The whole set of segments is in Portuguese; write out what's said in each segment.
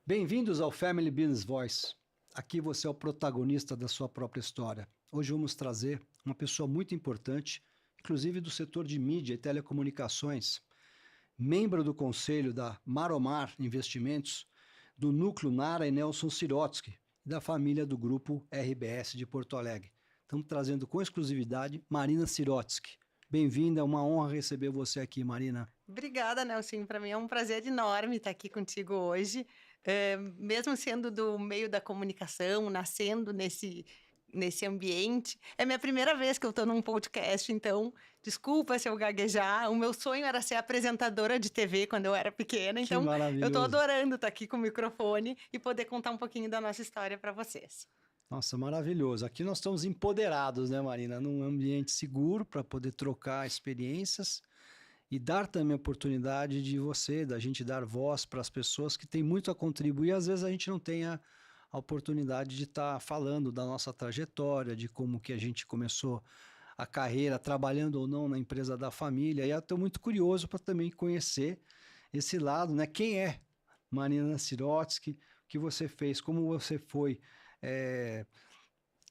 Bem-vindos ao Family Business Voice. Aqui você é o protagonista da sua própria história. Hoje vamos trazer uma pessoa muito importante, inclusive do setor de mídia e telecomunicações, membro do conselho da Maromar Investimentos, do Núcleo Nara e Nelson Sirotsky, da família do Grupo RBS de Porto Alegre. Estamos trazendo com exclusividade Marina Sirotsky. Bem-vinda, é uma honra receber você aqui, Marina. Obrigada, Nelson. Para mim é um prazer enorme estar aqui contigo hoje. Mesmo sendo do meio da comunicação, nascendo nesse ambiente. É minha primeira vez que eu estou num podcast, então desculpa se eu gaguejar. O meu sonho era ser apresentadora de TV quando eu era pequena, então eu estou adorando estar aqui com o microfone e poder contar um pouquinho da nossa história para vocês. Nossa, maravilhoso. Aqui nós estamos empoderados, né, Marina? Num ambiente seguro para poder trocar experiências e dar também a oportunidade da gente dar voz para as pessoas que têm muito a contribuir. Às vezes a gente não tem a oportunidade de estar falando da nossa trajetória, de como que a gente começou a carreira, trabalhando ou não na empresa da família. E eu estou muito curioso para também conhecer esse lado, né? Quem é Marina Sirotsky, o que você fez, como você foi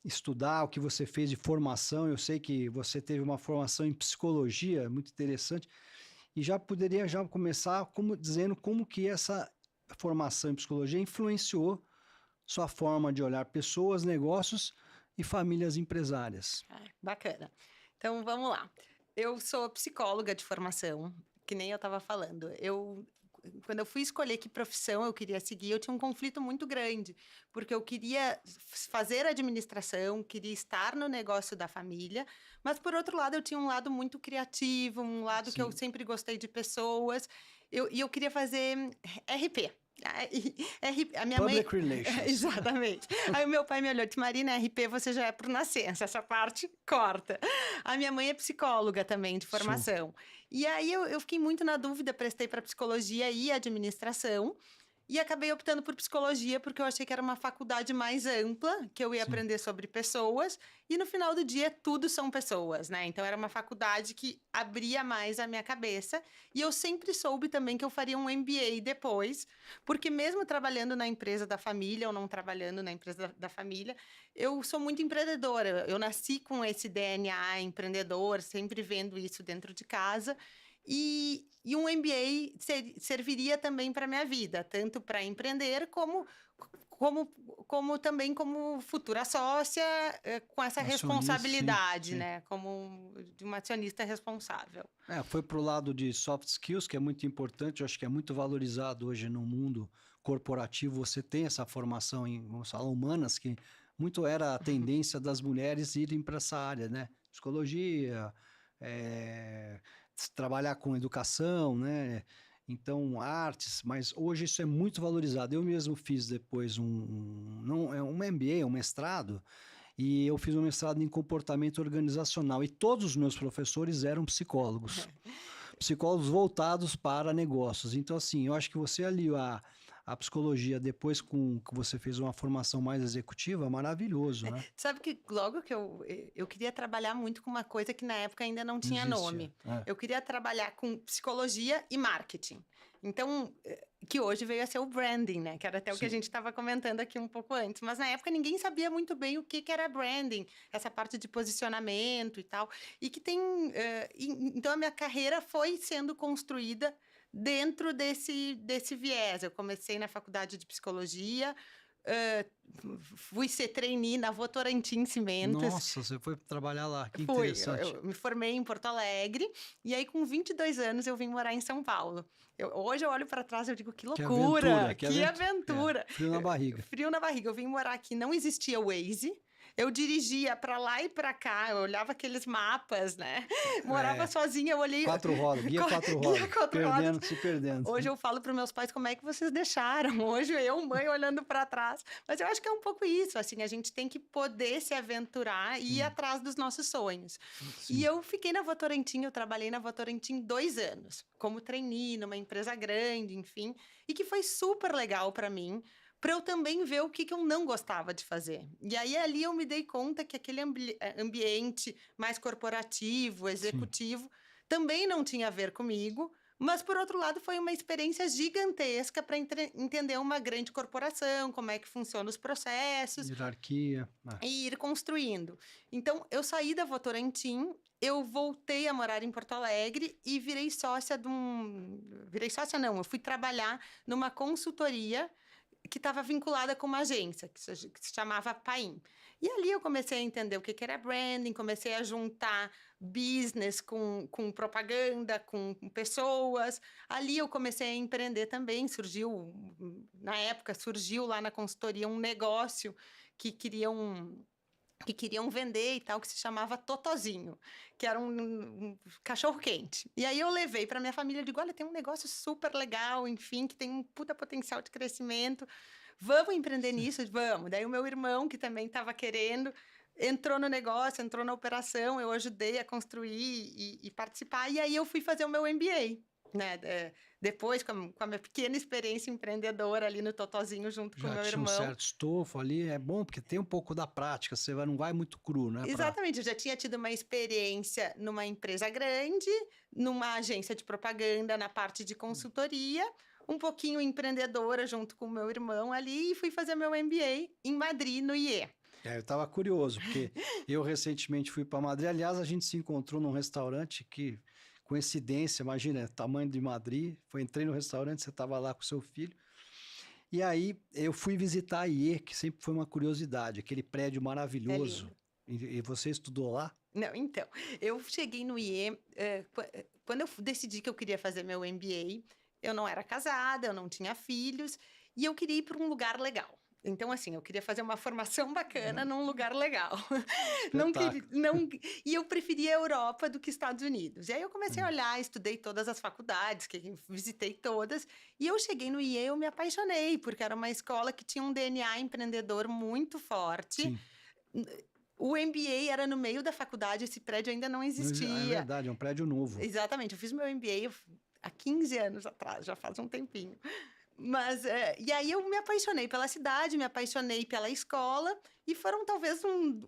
estudar, o que você fez de formação. Eu sei que você teve uma formação em psicologia muito interessante e já poderia começar dizendo como que essa formação em psicologia influenciou sua forma de olhar pessoas, negócios e famílias empresárias. Bacana. Então, vamos lá. Eu sou psicóloga de formação, que nem eu estava falando. Quando eu fui escolher que profissão eu queria seguir, eu tinha um conflito muito grande, porque eu queria fazer administração, queria estar no negócio da família, mas, por outro lado, eu tinha um lado muito criativo, um lado que eu sempre gostei de pessoas, e eu queria fazer RP. A minha Public mãe... Relations. Exatamente. Aí o meu pai me olhou e disse, Marina, RP você já é por nascença, essa parte corta. A minha mãe é psicóloga também, de formação. Sim. E aí eu fiquei muito na dúvida, prestei para psicologia e administração, e acabei optando por psicologia porque eu achei que era uma faculdade mais ampla, que eu ia aprender sobre pessoas, e no final do dia tudo são pessoas, né? Então era uma faculdade que abria mais a minha cabeça, e eu sempre soube também que eu faria um MBA depois, porque mesmo trabalhando na empresa da família ou não trabalhando na empresa da família, eu sou muito empreendedora. Eu nasci com esse DNA empreendedor, sempre vendo isso dentro de casa. E um MBA serviria também para a minha vida, tanto para empreender como também como futura sócia, com essa responsabilidade, sim. Né? Como de uma acionista responsável. Foi para o lado de soft skills, que é muito importante, eu acho que é muito valorizado hoje no mundo corporativo. Você tem essa formação em, vamos falar, humanas, que muito era a tendência das mulheres irem para essa área, né? Psicologia, trabalhar com educação, né? Então, artes, mas hoje isso é muito valorizado. Eu mesmo fiz depois um MBA, um mestrado, e eu fiz um mestrado em comportamento organizacional, e todos os meus professores eram psicólogos. Psicólogos voltados para negócios. Então, assim, eu acho que você aliou a psicologia depois que você fez uma formação mais executiva, maravilhoso, né? Sabe que logo que eu queria trabalhar muito com uma coisa que na época ainda não tinha nome. Eu queria trabalhar com psicologia e marketing. Então, que hoje veio a ser o branding, né? Que era até o que a gente estava comentando aqui um pouco antes. Mas na época ninguém sabia muito bem o que era branding, essa parte de posicionamento e tal. E que tem... então, a minha carreira foi sendo construída dentro desse viés. Eu comecei na faculdade de psicologia, fui ser trainee na Votorantim Cimentos. Nossa, você foi trabalhar lá, que interessante. Eu me formei em Porto Alegre, e aí com 22 anos eu vim morar em São Paulo. Hoje eu olho para trás e digo, que loucura, que aventura. Frio na barriga. Frio na barriga. Eu vim morar aqui, não existia Waze. Eu dirigia para lá e para cá, eu olhava aqueles mapas, né? Morava sozinha, eu olhei... Guia quatro rodas. Se perdendo. Hoje eu falo para meus pais, como é que vocês deixaram? Hoje eu, mãe, olhando para trás. Mas eu acho que é um pouco isso, assim, a gente tem que poder se aventurar e ir atrás dos nossos sonhos. Sim. E eu fiquei na Votorantim, eu trabalhei na Votorantim 2 anos, como trainee, numa empresa grande, enfim, e que foi super legal para mim, para eu também ver o que eu não gostava de fazer. E aí, ali eu me dei conta que aquele ambiente mais corporativo, executivo, também não tinha a ver comigo, Mas, por outro lado, foi uma experiência gigantesca para entender uma grande corporação, como é que funcionam os processos Hierarquia. e ir construindo. Então, eu saí da Votorantim, eu voltei a morar em Porto Alegre e virei sócia de um... Virei sócia não, eu fui trabalhar numa consultoria que estava vinculada com uma agência, que se chamava Paim. E ali eu comecei a entender o que era branding, comecei a juntar business com propaganda, com pessoas. Ali eu comecei a empreender também, na época, surgiu lá na consultoria um negócio que queriam vender e tal, que se chamava Totozinho, que era um cachorro-quente. E aí eu levei para minha família, eu digo, olha, tem um negócio super legal, enfim, que tem um puta potencial de crescimento, vamos empreender nisso? Vamos. Daí o meu irmão, que também estava querendo, entrou no negócio, entrou na operação, eu ajudei a construir e participar, e aí eu fui fazer o meu MBA. Né? Depois, com a minha pequena experiência empreendedora ali no Totozinho, junto com o meu Já tinha um irmão. certo estofo ali, é bom porque tem um pouco da prática, você não vai muito cru, né? Exatamente, eu já tinha tido uma experiência numa empresa grande, numa agência de propaganda, na parte de consultoria, um pouquinho empreendedora junto com o meu irmão ali, e fui fazer meu MBA em Madrid, no IE. Eu estava curioso, porque eu recentemente fui para Madrid, aliás, a gente se encontrou num restaurante que... Coincidência, imagina, tamanho de Madrid. Entrei no restaurante, você estava lá com seu filho. E aí eu fui visitar a IE, que sempre foi uma curiosidade, aquele prédio maravilhoso. E você estudou lá? Não, então, eu cheguei no IE, quando eu decidi que eu queria fazer meu MBA, eu não era casada, eu não tinha filhos, e eu queria ir para um lugar legal. Então, assim, eu queria fazer uma formação bacana num lugar legal. E eu preferia a Europa do que Estados Unidos. E aí eu comecei a olhar, estudei todas as faculdades, visitei todas. E eu cheguei no IE, eu me apaixonei, porque era uma escola que tinha um DNA empreendedor muito forte. Sim. O MBA era no meio da faculdade, esse prédio ainda não existia. É verdade, é um prédio novo. Exatamente, eu fiz meu MBA há 15 anos atrás, já faz um tempinho. Mas, e aí eu me apaixonei pela cidade, me apaixonei pela escola, e foram talvez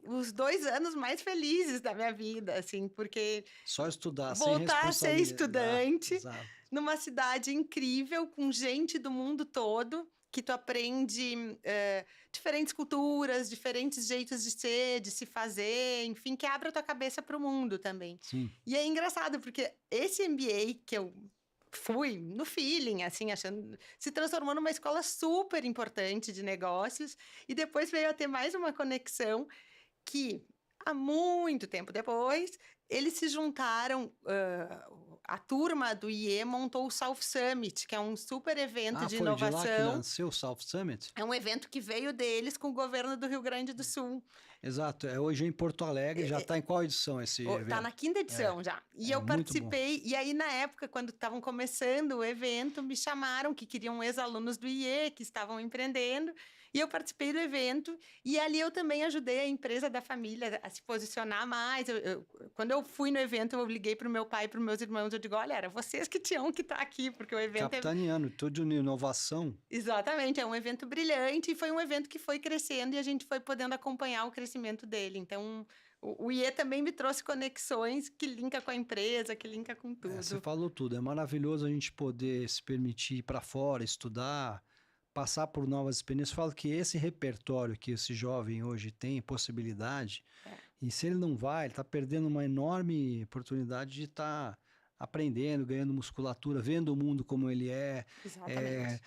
os 2 anos mais felizes da minha vida, assim, porque... Só estudar, voltar a ser estudante, exato. Numa cidade incrível, com gente do mundo todo, que tu aprende diferentes culturas, diferentes jeitos de ser, de se fazer, enfim, que abre a tua cabeça para o mundo também. Sim. E é engraçado, porque esse MBA que eu fui no feeling, assim, achando, se transformou numa escola super importante de negócios, e depois veio a ter mais uma conexão que, há muito tempo depois, eles se juntaram, a turma do IE montou o South Summit, que é um super evento de inovação. Foi de lá que nasceu o South Summit? É um evento que veio deles com o governo do Rio Grande do Sul. Exato, hoje em Porto Alegre, já está em qual edição esse evento? Está na 5ª edição já. E eu participei, e aí na época, quando estavam começando o evento, me chamaram, que queriam ex-alunos do IE, que estavam empreendendo, e eu participei do evento, e ali eu também ajudei a empresa da família a se posicionar mais. Quando eu fui no evento, eu liguei para o meu pai e para os meus irmãos, eu digo, olha, era vocês que tinham que estar aqui, porque o evento capitaneando, tudo de inovação. Exatamente, é um evento brilhante, e foi um evento que foi crescendo, e a gente foi podendo acompanhar o crescimento dele. Então, o IE também me trouxe conexões que linka com a empresa, que linka com tudo. Você falou tudo, é maravilhoso a gente poder se permitir ir para fora, estudar, passar por novas experiências. Eu falo que esse repertório que esse jovem hoje tem, possibilidade, e se ele não vai, ele está perdendo uma enorme oportunidade de estar aprendendo, ganhando musculatura, vendo o mundo como ele é. Exatamente.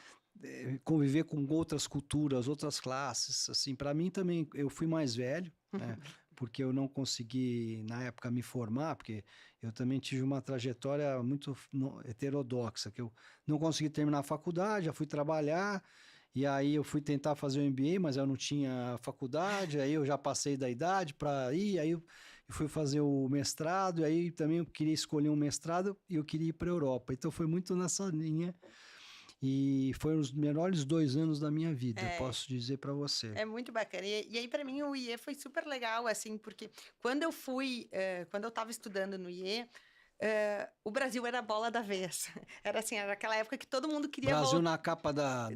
Conviver com outras culturas, outras classes. Assim, para mim também, eu fui mais velho, né? Porque eu não consegui, na época, me formar, porque eu também tive uma trajetória muito heterodoxa, que eu não consegui terminar a faculdade, já fui trabalhar, e aí eu fui tentar fazer o MBA, mas eu não tinha faculdade, aí eu já passei da idade para ir, aí eu fui fazer o mestrado, e aí também eu queria escolher um mestrado e eu queria ir para a Europa. Então foi muito nessa linha. E foram os melhores 2 anos da minha vida, posso dizer para você. É muito bacana. E aí, para mim, o IE foi super legal, assim, porque quando eu estava estudando no IE, o Brasil era a bola da vez. Era assim, era aquela época que todo mundo queria Brasil na capa da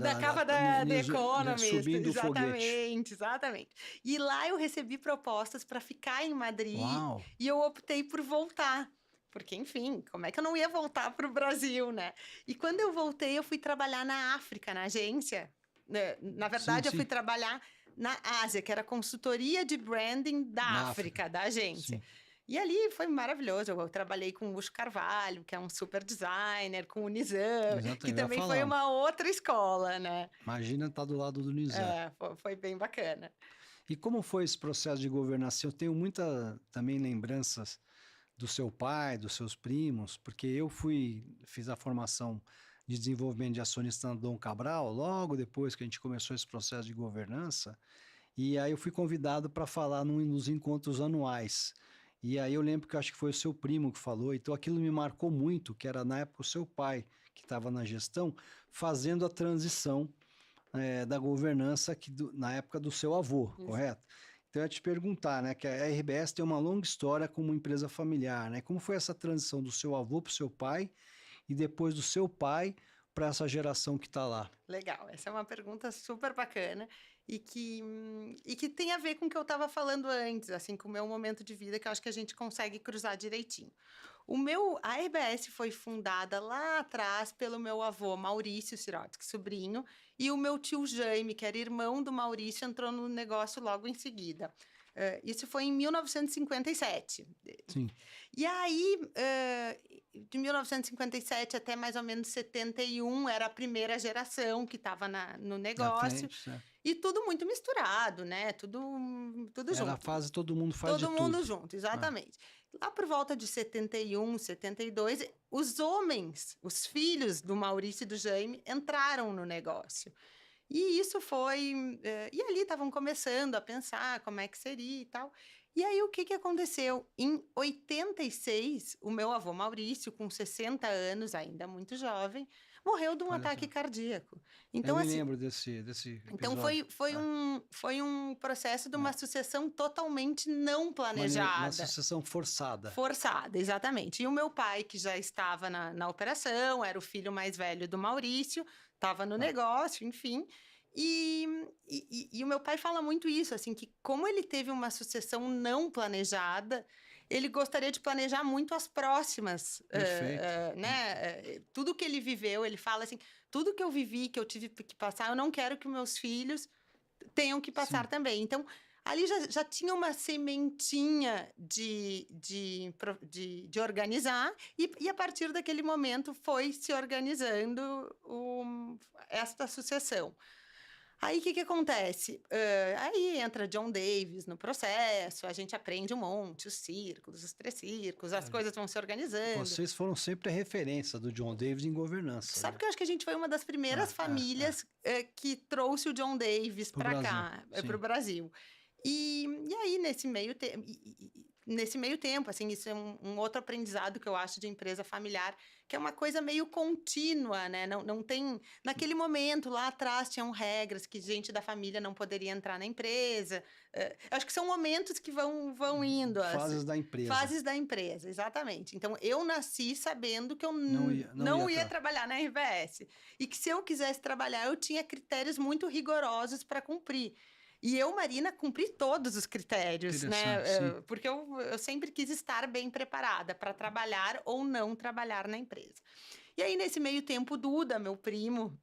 The Economist. Subindo o foguete. Exatamente. E lá eu recebi propostas para ficar em Madrid. Uau. E eu optei por voltar. Porque, enfim, como é que eu não ia voltar para o Brasil, né? E quando eu voltei, eu fui trabalhar na África, na agência. Na Sim, verdade, eu fui sim. trabalhar na Ásia, que era a consultoria de branding da Na África. África, da agência. Sim. E ali foi maravilhoso. Eu trabalhei com o Ucho Carvalho, que é um super designer, com o Nizam, Exato, que eu ia também foi falar. uma outra escola, né? Imagina estar do lado do Nizam. Foi bem bacana. E como foi esse processo de governação? Eu tenho muita também lembranças do seu pai, dos seus primos, porque eu fiz a formação de desenvolvimento de acionista na Dom Cabral, logo depois que a gente começou esse processo de governança, e aí eu fui convidado para falar nos encontros anuais. E aí eu lembro que eu acho que foi o seu primo que falou, então aquilo me marcou muito, que era na época o seu pai, que estava na gestão, fazendo a transição da governança na época do seu avô, Isso. correto? Então, eu ia te perguntar, né, que a RBS tem uma longa história como empresa familiar, né? Como foi essa transição do seu avô para o seu pai e depois do seu pai para essa geração que está lá? Legal, essa é uma pergunta super bacana e que tem a ver com o que eu estava falando antes, assim, com o meu momento de vida, que eu acho que a gente consegue cruzar direitinho. A RBS foi fundada lá atrás pelo meu avô Maurício Sirotsky, sobrinho, e o meu tio Jaime, que era irmão do Maurício, entrou no negócio logo em seguida. Isso foi em 1957. Sim, E aí, de 1957 até mais ou menos 71, era a primeira geração que estava no na negócio. frente, certo. E tudo muito misturado, né? Tudo Era a junto. fase todo mundo faz de Todo mundo tudo. junto, exatamente. Lá por volta de 71, 72, os homens, os filhos do Maurício e do Jaime, entraram no negócio. E isso foi. E ali estavam começando a pensar como é que seria e tal. E aí o que aconteceu? Em 86, o meu avô Maurício, com 60 anos, ainda muito jovem, morreu de um Olha só. ataque cardíaco. Eu Então, me assim. lembro desse Então episódio. foi um processo de uma sucessão totalmente não Uma planejada. sucessão forçada. Forçada, exatamente. E o meu pai, que já estava na operação, era o filho mais velho do Maurício, estava no negócio, enfim. E o meu pai fala muito isso, assim, que como ele teve uma sucessão não planejada, ele gostaria de planejar muito as próximas, Perfeito. né? Tudo que ele viveu, ele fala assim, tudo que eu vivi, que eu tive que passar, eu não quero que meus filhos tenham que passar Sim. também. Então, ali já tinha uma sementinha de organizar, e a partir daquele momento foi se organizando esta sucessão. Aí, o que acontece? Aí entra John Davis no processo, a gente aprende um monte, os círculos, os 3 círculos, as coisas vão se organizando. Vocês foram sempre a referência do John Davis em governança. Sabe né? que eu acho que a gente foi uma das primeiras famílias que trouxe o John Davis para cá, para o Brasil. E aí, nesse meio tempo, assim, isso é um outro aprendizado que eu acho de empresa familiar, que é uma coisa meio contínua, né? Não tem... Naquele momento, lá atrás, tinham regras que gente da família não poderia entrar na empresa. Acho que são momentos que vão indo. Fases assim, da empresa. Fases da empresa, exatamente. Então, eu nasci sabendo que eu não ia trabalhar na RBS. E que se eu quisesse trabalhar, eu tinha critérios muito rigorosos para cumprir. E eu, Marina, cumpri todos os critérios, né? Sim. Porque eu sempre quis estar bem preparada para trabalhar ou não trabalhar na empresa. E aí, nesse meio tempo, o Duda, meu primo,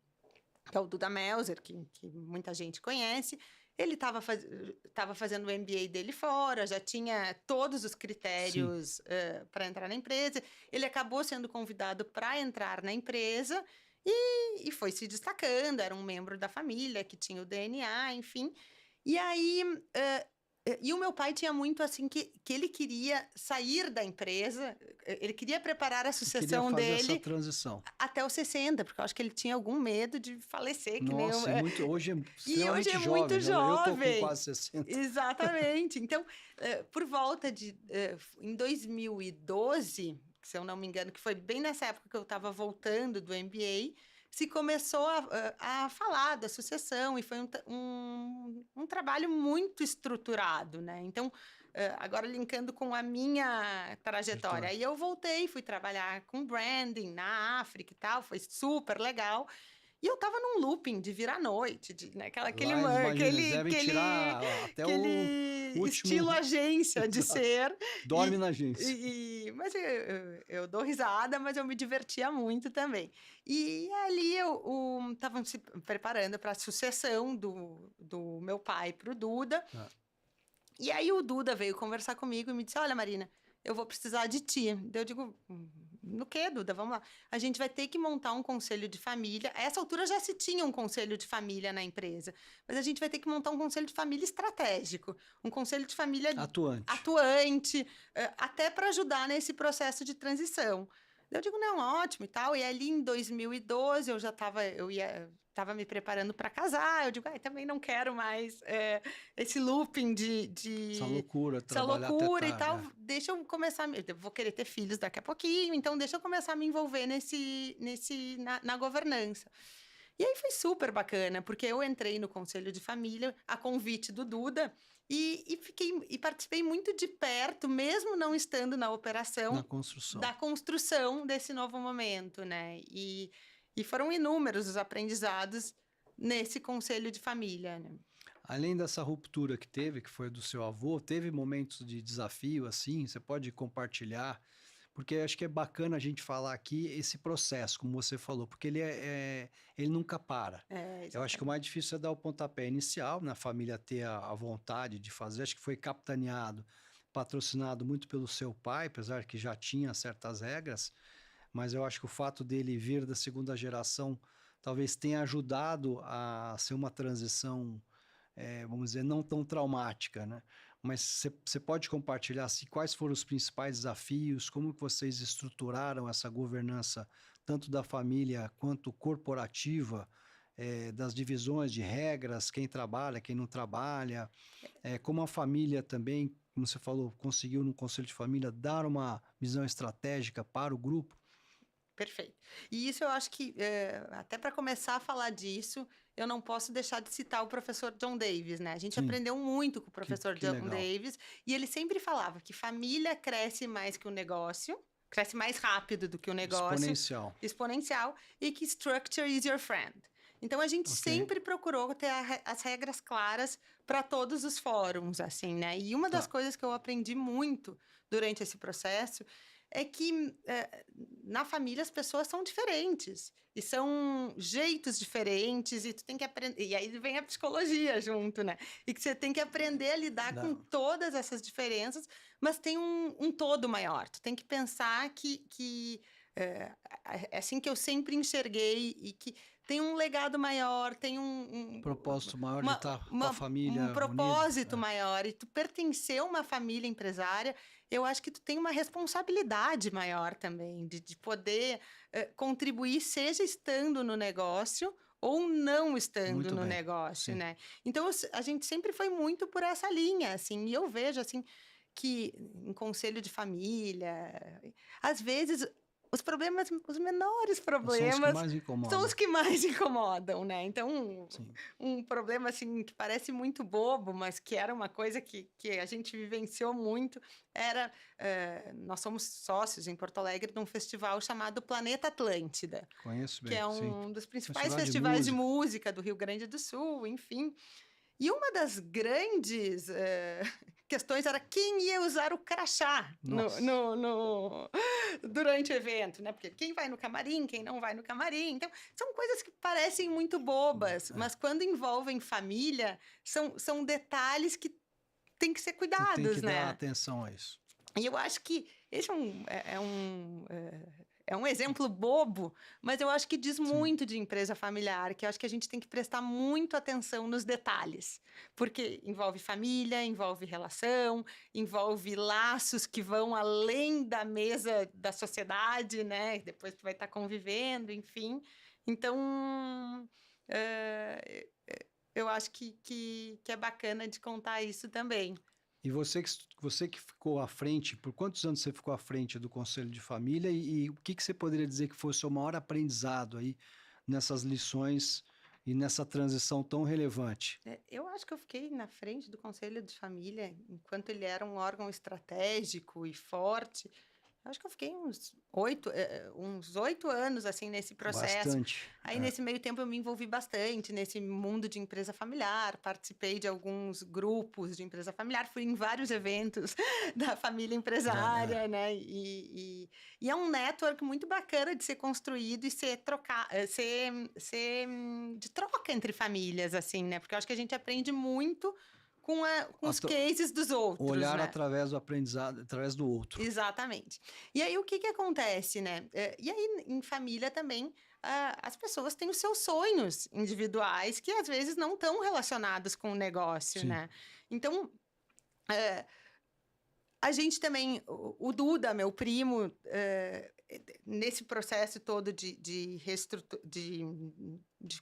que é o Duda Melzer, que muita gente conhece, ele estava fazendo o MBA dele fora, já tinha todos os critérios para entrar na empresa. Ele acabou sendo convidado para entrar na empresa e foi se destacando, era um membro da família que tinha o DNA, enfim. E aí, e o meu pai tinha muito assim que ele queria sair da empresa, ele queria preparar a sucessão queria fazer dele essa transição. até os 60, porque eu acho que ele tinha algum medo de falecer. Nossa, hoje é e hoje é extremamente muito jovem. Eu tô com jovem. quase 60. Exatamente. Então, por volta de... em 2012, se eu não me engano, que foi bem nessa época que eu estava voltando do MBA, se começou a falar da sucessão e foi um trabalho muito estruturado, né? Então, agora linkando com a minha trajetória, aí eu voltei, fui trabalhar com branding na África e tal, foi super legal. E eu tava num looping de virar à noite, né? Lá, imagina, eles devem tirar até o aquele último. estilo agência de Exato. ser. Dorme na agência. Mas eu dou risada, mas eu me divertia muito também. E ali eu estava se preparando para a sucessão do meu pai para o Duda. Ah, E aí o Duda veio conversar comigo e me disse: Olha, Marina, eu vou precisar de ti. Daí eu digo: No quê, Duda? Vamos lá. A gente vai ter que montar um conselho de família. A essa altura já se tinha um conselho de família na empresa, mas a gente vai ter que montar um conselho de família estratégico, um conselho de família atuante. atuante, até para ajudar nesse processo de transição. Daí eu digo: Não, ótimo e tal. E ali em 2012 eu já estava me preparando para casar. Eu digo: Também não quero mais esse looping Essa loucura, essa trabalhar até loucura e tarde. tal. Deixa eu começar. Eu vou querer ter filhos daqui a pouquinho, então deixa eu começar a me envolver na governança. E aí foi super bacana, porque eu entrei no conselho de família a convite do Duda e participei muito de perto, mesmo não estando na operação, Na construção. da construção desse novo momento, né? E foram inúmeros os aprendizados nesse conselho de família, né? Além dessa ruptura que teve, que foi do seu avô, teve momentos de desafio assim? Você pode compartilhar? Porque acho que é bacana a gente falar aqui esse processo, como você falou, porque ele nunca para. Eu acho que o mais difícil é dar o pontapé inicial, na família ter a vontade de fazer. Acho que foi capitaneado, patrocinado muito pelo seu pai, apesar que já tinha certas regras, mas eu acho que o fato dele vir da segunda geração talvez tenha ajudado a ser uma transição, vamos dizer, não tão traumática, né? Mas você pode compartilhar assim, quais foram os principais desafios, como que vocês estruturaram essa governança, tanto da família quanto corporativa, das divisões de regras, quem trabalha, quem não trabalha, como a família também, como você falou, conseguiu no Conselho de Família dar uma visão estratégica para o grupo? Perfeito. E isso eu acho que, até para começar a falar disso, eu não posso deixar de citar o professor John Davis, né? A gente Sim, aprendeu muito com o professor que John legal. Davis, e ele sempre falava que família cresce mais que o negócio, cresce mais rápido do que o negócio, Exponencial. exponencial, e que structure is your friend. Então a gente Ok, sempre procurou ter as regras claras para todos os fóruns, assim, né? E uma das tá. coisas que eu aprendi muito durante esse processo é que na família as pessoas são diferentes e são jeitos diferentes e tu tem que aprender, e aí vem a psicologia junto, né? E que você tem que aprender a lidar com Não, todas essas diferenças, mas tem um todo maior. Tu tem que pensar que é assim que eu sempre enxerguei e que tem um legado maior, tem propósito maior de estar com a um família unida. propósito maior e tu pertencer a uma família empresária, eu acho que tu tem uma responsabilidade maior também de poder contribuir, seja estando no negócio ou não estando Muito no bem, negócio, sim. né? Então a gente sempre foi muito por essa linha, assim, e eu vejo assim que em conselho de família, às vezes os problemas, os menores São os que problemas mais são os incomodam. que mais incomodam, né? Então, Sim. um problema assim que parece muito bobo, mas que era uma coisa que a gente vivenciou muito, era nós somos sócios em Porto Alegre de um festival chamado Planeta Atlântida, Conheço que bem, é sim. um dos principais Festival de festivais de música. música do Rio Grande do Sul, enfim. E uma das grandes questões era quem ia usar o crachá Nossa, durante o evento, né? Porque quem vai no camarim, quem não vai no camarim. Então, são coisas que parecem muito bobas, mas quando envolvem família, são detalhes que têm que ser você tem que cuidados, dar né? atenção a isso. E eu acho que esse é um exemplo bobo, mas eu acho que diz Sim. muito de empresa familiar, que eu acho que a gente tem que prestar muito atenção nos detalhes, porque envolve família, envolve relação, envolve laços que vão além da mesa da sociedade, né? Depois tu vai estar convivendo, enfim. Então, eu acho que é bacana de contar isso também. E você que ficou à frente, por quantos anos você ficou à frente do Conselho de Família e o que você poderia dizer que foi o seu maior aprendizado aí nessas lições e nessa transição tão relevante? Eu acho que eu fiquei na frente do Conselho de Família, enquanto ele era um órgão estratégico e forte. Acho que eu fiquei uns 8 anos, assim, nesse processo. Bastante. Aí, nesse meio tempo, eu me envolvi bastante nesse mundo de empresa familiar, participei de alguns grupos de empresa familiar, fui em vários eventos da família empresária, né? E é um network muito bacana de ser construído e ser de troca entre famílias, assim, né? Porque eu acho que a gente aprende muito com os cases dos outros, Olhar né? através do aprendizado, através do outro. Exatamente. E aí, o que acontece, né? E aí, em família também, as pessoas têm os seus sonhos individuais que, às vezes, não estão relacionados com o negócio, Sim. né? Então, a gente também... O Duda, meu primo, nesse processo todo de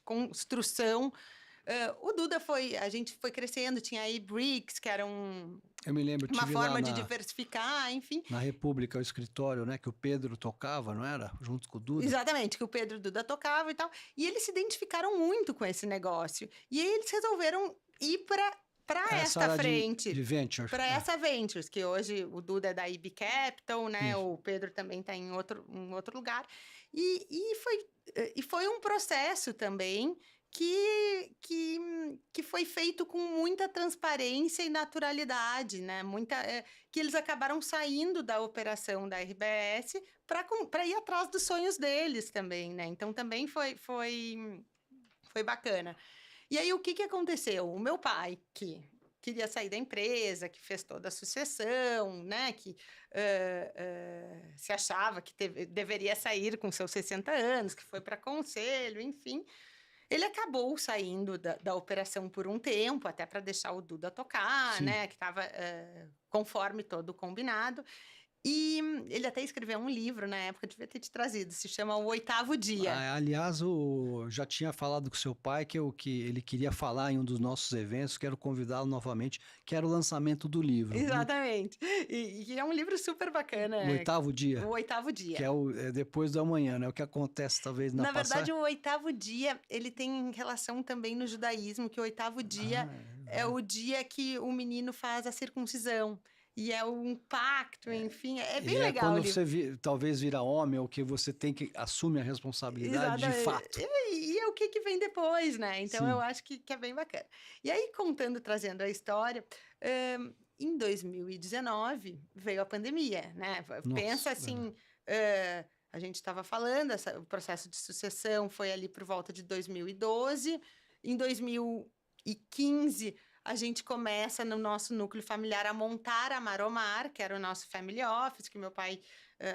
construção... o Duda a gente foi crescendo, tinha aí BRICS, que era Eu me lembro, uma tive forma lá de diversificar, enfim. na República, o escritório, né, que o Pedro tocava, não era? Junto com o Duda. Exatamente, que o Pedro e o Duda tocava e tal. E eles se identificaram muito com esse negócio. E aí eles resolveram ir para Essa esta área frente. de venture. Para essa Ventures, que hoje o Duda é da IB Capital, né? Isso. O Pedro também está em outro lugar. E foi um processo também que foi feito com muita transparência e naturalidade, né? Que eles acabaram saindo da operação da RBS para ir atrás dos sonhos deles também, né? Então também foi bacana. E aí o que aconteceu? O meu pai, que queria sair da empresa, que fez toda a sucessão, né? Que se achava que deveria sair com seus 60 anos, que foi para conselho, enfim. Ele acabou saindo da operação por um tempo, até para deixar o Duda tocar, Sim. né? Que estava conforme todo combinado. E ele até escreveu um livro na época, devia ter te trazido, se chama O Oitavo Dia. Aliás, já tinha falado com seu pai que ele queria falar em um dos nossos eventos, quero convidá-lo novamente, que era o lançamento do livro. Exatamente. E é um livro super bacana. O Oitavo Dia. O Oitavo Dia. Que é depois do amanhã, né? O que acontece talvez na verdade, o Oitavo Dia, ele tem relação também no judaísmo, que o Oitavo Dia é o dia que o menino faz a circuncisão. E é um pacto, enfim, é bem legal. Quando você talvez vira homem, ou que você tem que assumir a responsabilidade. Exatamente. De fato. E é o que vem depois, né? Então, eu acho que é bem bacana. E aí, trazendo a história, em 2019 veio a pandemia, né? Nossa, pensa assim, a gente estava falando, o processo de sucessão foi ali por volta de 2012. Em 2015... a gente começa no nosso núcleo familiar a montar a Maromar, que era o nosso family office, que meu pai,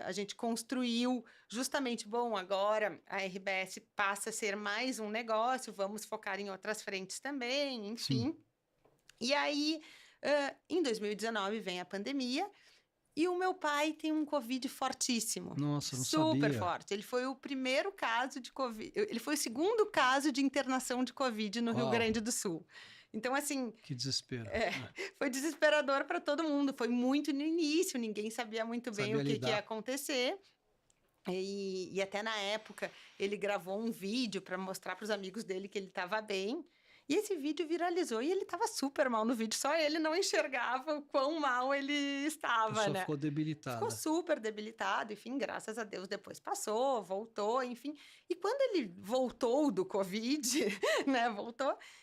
a gente construiu justamente, agora a RBS passa a ser mais um negócio, vamos focar em outras frentes também, enfim. Sim. E aí, em 2019 vem a pandemia e o meu pai tem um Covid fortíssimo. Nossa, não super sabia. Forte. Ele foi o primeiro caso de Covid, ele foi o segundo caso de internação de Covid no Rio Grande do Sul. Então, assim... Que desespero. Foi desesperador para todo mundo. Foi muito no início, ninguém sabia muito bem o que ia acontecer. E até na época, ele gravou um vídeo para mostrar para os amigos dele que ele estava bem. E esse vídeo viralizou e ele estava super mal no vídeo. Só ele não enxergava o quão mal ele estava, né? Ficou debilitado. Ficou super debilitado. Enfim, graças a Deus, depois passou, voltou, enfim. E quando ele voltou do Covid, né?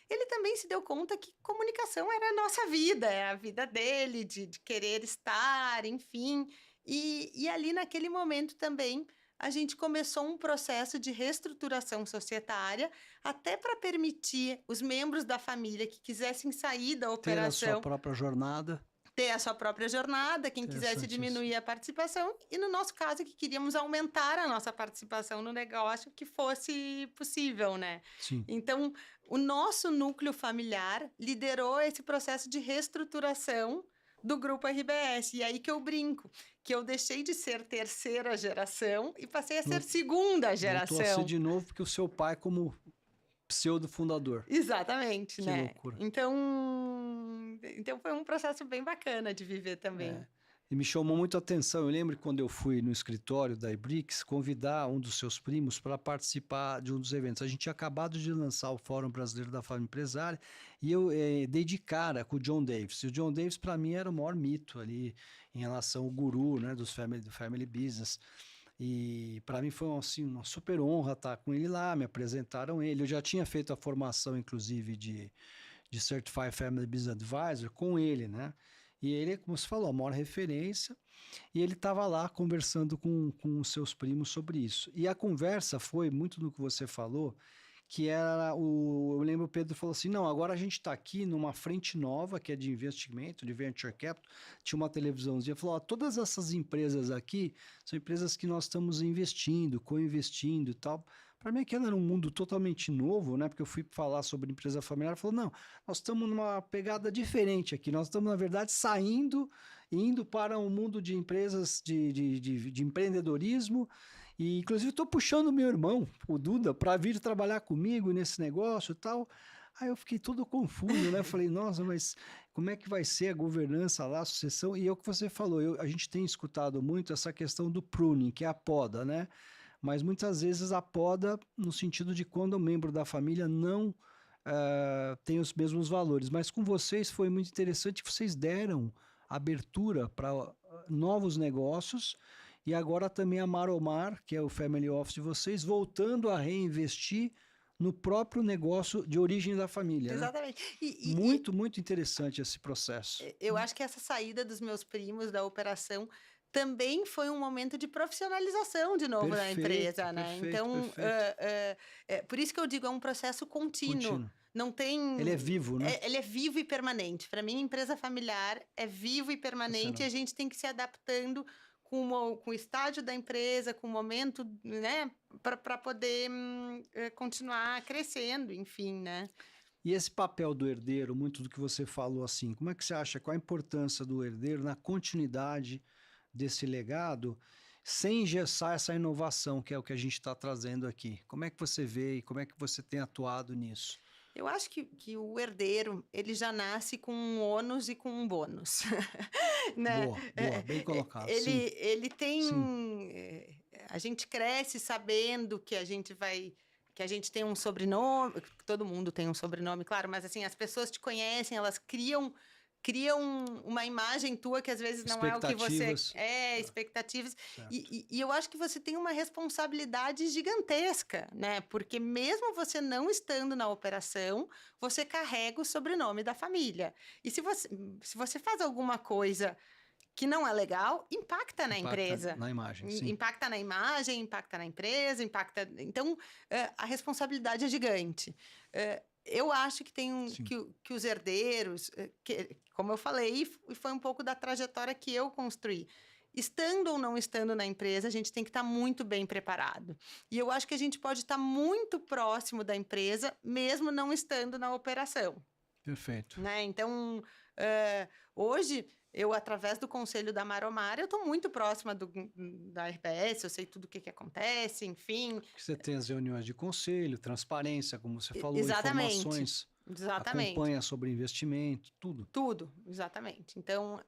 Ele também se deu conta que comunicação era a nossa vida. É a vida dele, de querer estar, enfim. E ali naquele momento também... a gente começou um processo de reestruturação societária até para permitir os membros da família que quisessem sair da operação... ter a sua própria jornada. Ter a sua própria jornada, quem quisesse diminuir a participação. E no nosso caso, que queríamos aumentar a nossa participação no negócio, que fosse possível, né? Sim. Então, o nosso núcleo familiar liderou esse processo de reestruturação do grupo RBS. E aí que eu brinco, que eu deixei de ser terceira geração e passei a ser segunda geração. Voltou a ser de novo, porque o seu pai como pseudo-fundador. Exatamente, que né? Loucura. Então foi um processo bem bacana de viver também. E me chamou muito a atenção. Eu lembro que quando eu fui no escritório da Ibrix, convidar um dos seus primos para participar de um dos eventos. A gente tinha acabado de lançar o Fórum Brasileiro da Família Empresária e eu dei de cara com o John Davis. E o John Davis, para mim, era o maior mito ali em relação ao guru, né, do family business. E para mim foi assim, uma super honra estar com ele lá, me apresentaram ele. Eu já tinha feito a formação, inclusive, de Certified Family Business Advisor com ele, né? E ele, como você falou, a maior referência, e ele estava lá conversando com os seus primos sobre isso. E a conversa foi muito no que você falou, que era eu lembro o Pedro falou assim, não, agora a gente está aqui numa frente nova, que é de investimento, de venture capital, tinha uma televisãozinha, falou, ó, todas essas empresas aqui são empresas que nós estamos investindo, co-investindo e tal. Para mim aquilo era um mundo totalmente novo, né? Porque eu fui falar sobre empresa familiar, falou, não, nós estamos numa pegada diferente aqui, nós estamos, na verdade, saindo, indo para um mundo de empresas, de empreendedorismo, e inclusive estou puxando o meu irmão, o Duda, para vir trabalhar comigo nesse negócio e tal. Aí eu fiquei todo confuso, né? Falei, nossa, mas como é que vai ser a governança lá, a sucessão? E é o que você falou, a gente tem escutado muito essa questão do pruning, que é a poda, né? Mas muitas vezes a poda no sentido de quando o membro da família não tem os mesmos valores. Mas com vocês foi muito interessante que vocês deram abertura para novos negócios e agora também a Maromar, que é o family office de vocês, voltando a reinvestir no próprio negócio de origem da família. Exatamente. Né? Muito interessante esse processo. Eu acho que essa saída dos meus primos da operação também foi um momento de profissionalização de novo na empresa, né? Então, por isso que eu digo, é um processo contínuo. Não tem... Ele é vivo, né? Ele é vivo e permanente. Para mim, empresa familiar é vivo e permanente e a gente tem que se adaptando com o estágio da empresa, com o momento, né? Para poder continuar crescendo, enfim, né? E esse papel do herdeiro, muito do que você falou assim, como é que você acha, qual a importância do herdeiro na continuidade desse legado, sem engessar essa inovação, que é o que a gente está trazendo aqui? Como é que você vê e como é que você tem atuado nisso? Eu acho que o herdeiro, ele já nasce com um ônus e com um bônus. Né? Boa, bem colocado. Ele tem... Sim. A gente cresce sabendo que a gente vai... que a gente tem um sobrenome, todo mundo tem um sobrenome, claro, mas assim, as pessoas te conhecem, elas criam uma imagem tua que às vezes não é o que você é, expectativas. E eu acho que você tem uma responsabilidade gigantesca, né? Porque mesmo você não estando na operação, você carrega o sobrenome da família. E se você faz alguma coisa que não é legal, impacta na empresa. Na imagem, sim. Impacta na imagem, impacta na empresa, impacta... Então, a responsabilidade é gigante. Eu acho que tem que os herdeiros, como eu falei, e foi um pouco da trajetória que eu construí. Estando ou não estando na empresa, a gente tem que estar muito bem preparado. E eu acho que a gente pode estar muito próximo da empresa, mesmo não estando na operação. Perfeito. Né? Então, hoje, eu, através do conselho da Maromar, eu estou muito próxima da RBS, eu sei tudo o que acontece, enfim. Você tem as reuniões de conselho, transparência, como você falou, exatamente, informações, exatamente. Acompanha sobre investimento, tudo. Tudo, exatamente. Então,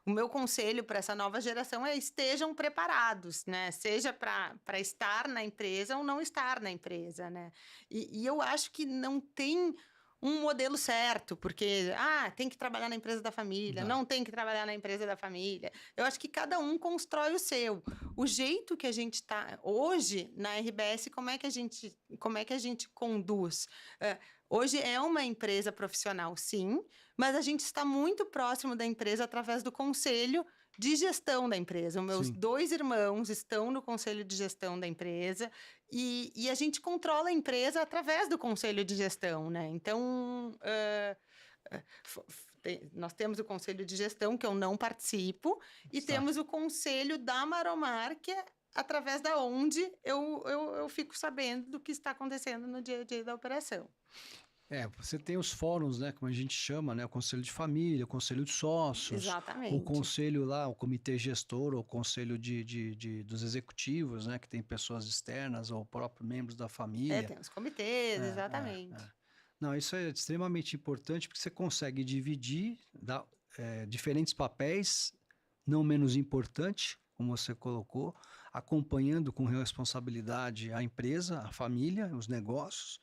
o meu conselho para essa nova geração é estejam preparados, né? Seja para estar na empresa ou não estar na empresa, né? E eu acho que não tem um modelo certo, porque tem que trabalhar na empresa da família, não tem que trabalhar na empresa da família. Eu acho que cada um constrói o seu. O jeito que a gente está hoje na RBS, como é que a gente conduz? Hoje é uma empresa profissional, sim, mas a gente está muito próximo da empresa através do conselho de gestão da empresa. Os meus 2 irmãos estão no conselho de gestão da empresa e a gente controla a empresa através do conselho de gestão, né? Então, nós temos o conselho de gestão, que eu não participo, e temos o conselho da Maromar, que é através da onde eu fico sabendo do que está acontecendo no dia a dia da operação. Você tem os fóruns, né, como a gente chama, né, o conselho de família, o conselho de sócios, exatamente, o conselho lá, o comitê gestor, o conselho dos executivos, né, que tem pessoas externas ou próprios membros da família. Tem os comitês, exatamente. Não, isso é extremamente importante porque você consegue dividir, diferentes papéis, não menos importante, como você colocou, acompanhando com responsabilidade a empresa, a família, os negócios.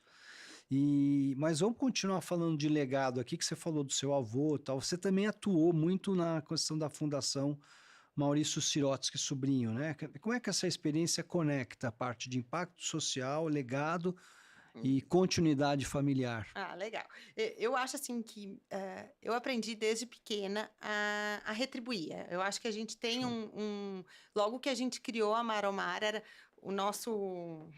Mas vamos continuar falando de legado aqui, que você falou do seu avô e tal. Você também atuou muito na questão da Fundação Maurício Sirotsky Sobrinho, né? Como é que essa experiência conecta a parte de impacto social, legado e continuidade familiar? Ah, legal. Eu acho assim que eu aprendi desde pequena a retribuir. Eu acho que a gente tem Show. Logo que a gente criou a Maromar, era o nosso